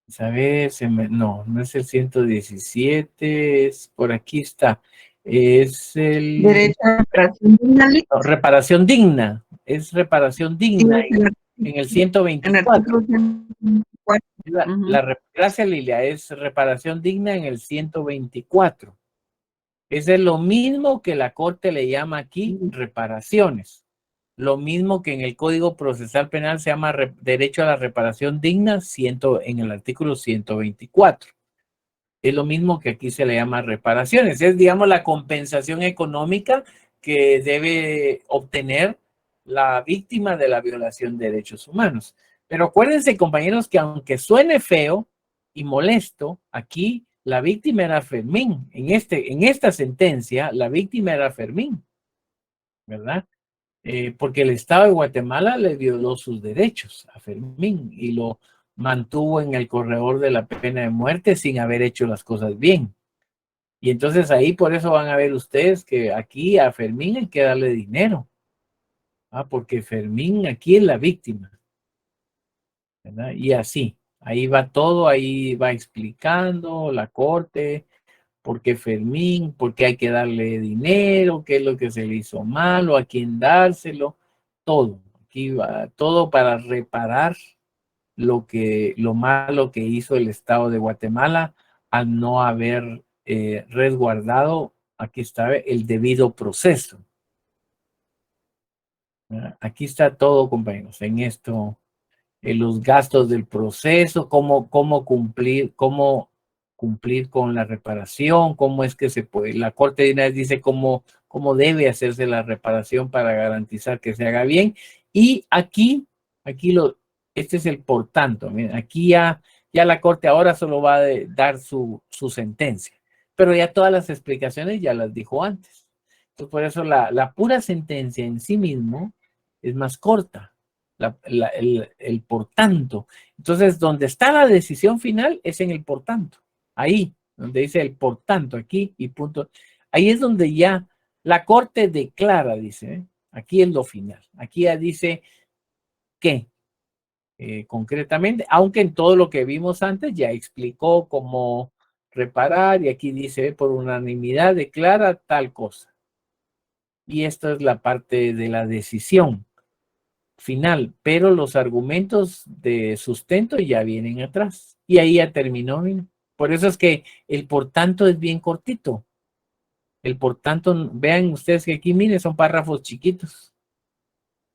¿sabes? No es el 117, por aquí está. Es el... Derecho a reparación digna. No, reparación digna, es reparación digna en el 124. Gracias, Lilia, es reparación digna en el 124. Ese es lo mismo que la Corte le llama aquí reparaciones. Lo mismo que en el Código Procesal Penal se llama derecho a la reparación digna en el artículo 124. Es lo mismo que aquí se le llama reparaciones. Es, digamos, la compensación económica que debe obtener la víctima de la violación de derechos humanos. Pero acuérdense, compañeros, que aunque suene feo y molesto, aquí la víctima era Fermín. En esta sentencia, la víctima era Fermín, ¿verdad? Porque el Estado de Guatemala le violó sus derechos a Fermín y lo mantuvo en el corredor de la pena de muerte sin haber hecho las cosas bien. Y entonces ahí por eso van a ver ustedes que aquí a Fermín hay que darle dinero. Porque Fermín aquí es la víctima. ¿Verdad? Y así, ahí va todo, ahí va explicando la Corte ¿Por qué Fermín? ¿Por qué hay que darle dinero? ¿Qué es lo que se le hizo malo? ¿A quién dárselo? Todo. Aquí va todo para reparar lo malo que hizo el Estado de Guatemala al no haber resguardado, aquí está, el debido proceso. Aquí está todo, compañeros, en esto, los gastos del proceso, cómo cumplir con la reparación, cómo es que se puede. La Corte de una vez dice cómo debe hacerse la reparación para garantizar que se haga bien. Y aquí este es el por tanto. Miren, aquí ya la Corte ahora solo va a dar su sentencia, pero ya todas las explicaciones ya las dijo antes. Entonces, por eso la pura sentencia en sí mismo es más corta. El por tanto. Entonces, donde está la decisión final es en el por tanto. Ahí, donde dice el por tanto, aquí y punto. Ahí es donde ya la Corte declara, dice, aquí es lo final. Aquí ya dice que concretamente, aunque en todo lo que vimos antes ya explicó cómo reparar y aquí dice por unanimidad declara tal cosa. Y esta es la parte de la decisión final, pero los argumentos de sustento ya vienen atrás. Y ahí ya terminó. Miren. Por eso es que el por tanto es bien cortito. El por tanto, vean ustedes que aquí, miren, son párrafos chiquitos.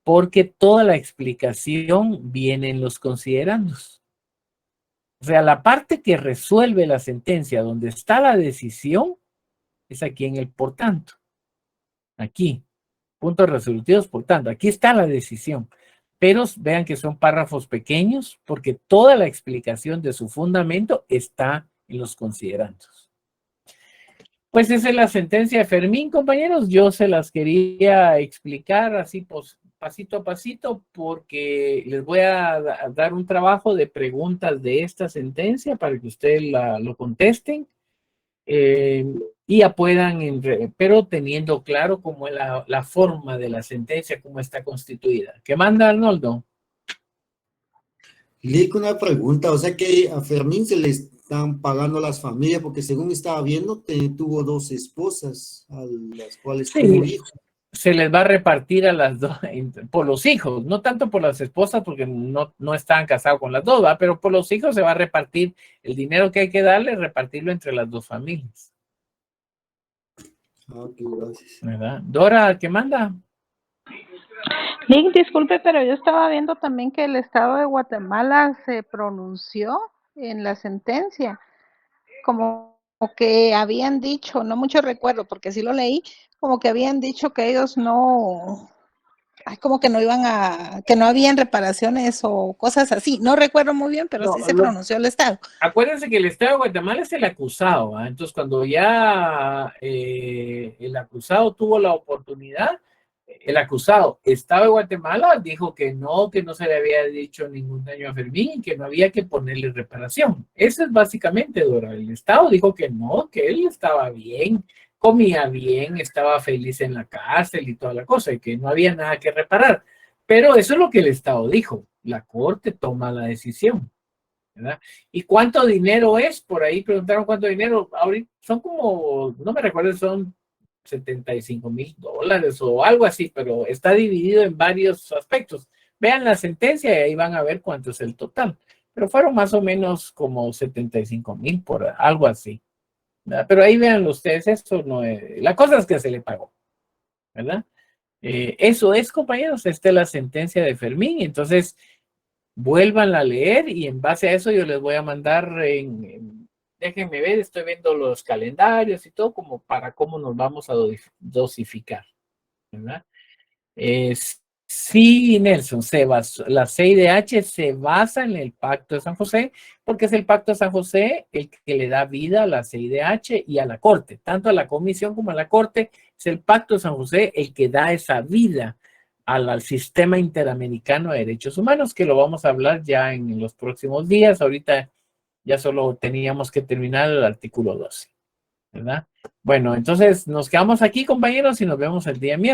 Porque toda la explicación viene en los considerandos. O sea, la parte que resuelve la sentencia, donde está la decisión, es aquí en el por tanto. Aquí. Puntos resolutivos, por tanto. Aquí está la decisión. Pero vean que son párrafos pequeños porque toda la explicación de su fundamento está en los considerandos. Pues esa es la sentencia de Fermín, compañeros. Yo se las quería explicar así pues, pasito a pasito porque les voy a dar un trabajo de preguntas de esta sentencia para que ustedes lo contesten. Y ya puedan, pero teniendo claro cómo es la forma de la sentencia, cómo está constituida. ¿Qué manda, Arnoldo? Lick, una pregunta, o sea que a Fermín se le están pagando las familias, porque según estaba viendo, tuvo 2 esposas, a las cuales tuvo hijos. Se les va a repartir a las dos, por los hijos, no tanto por las esposas, porque no estaban casados con las dos, ¿va? Pero por los hijos se va a repartir el dinero que hay que darle, repartirlo entre las dos familias. Ok, gracias. ¿Verdad? Dora, ¿qué manda? Nick, disculpe, pero yo estaba viendo también que el Estado de Guatemala se pronunció en la sentencia, como que habían dicho, no mucho recuerdo, porque sí lo leí, como que habían dicho que ellos no, como que no iban que no habían reparaciones o cosas así. No recuerdo muy bien, pero sí se pronunció el Estado. Acuérdense que el Estado de Guatemala es el acusado, ¿eh? Entonces cuando ya el acusado tuvo la oportunidad, el acusado, Estado de Guatemala, dijo que no se le había dicho ningún daño a Fermín, que no había que ponerle reparación. Eso es básicamente, Dora. El Estado dijo que no, que él estaba bien, comía bien, estaba feliz en la cárcel y toda la cosa, y que no había nada que reparar. Pero eso es lo que el Estado dijo. La Corte toma la decisión, ¿verdad? ¿Y cuánto dinero es? Por ahí preguntaron cuánto dinero. Ahorita son como, no me recuerdo, son $75,000 o algo así, pero está dividido en varios aspectos. Vean la sentencia y ahí van a ver cuánto es el total. Pero fueron más o menos como 75,000 por algo así, ¿verdad? Pero ahí vean ustedes, esto no es, la cosa es que se le pagó, ¿verdad? Eso es, compañeros, esta es la sentencia de Fermín. Entonces, vuélvanla a leer y en base a eso yo les voy a mandar déjenme ver, estoy viendo los calendarios y todo como para cómo nos vamos a dosificar, ¿verdad? Sí, Nelson, la CIDH se basa en el Pacto de San José, porque es el Pacto de San José el que le da vida a la CIDH y a la Corte, tanto a la Comisión como a la Corte, es el Pacto de San José el que da esa vida al sistema interamericano de derechos humanos, que lo vamos a hablar ya en los próximos días. Ahorita ya solo teníamos que terminar el artículo 12, ¿verdad? Bueno, entonces nos quedamos aquí, compañeros, y nos vemos el día miércoles.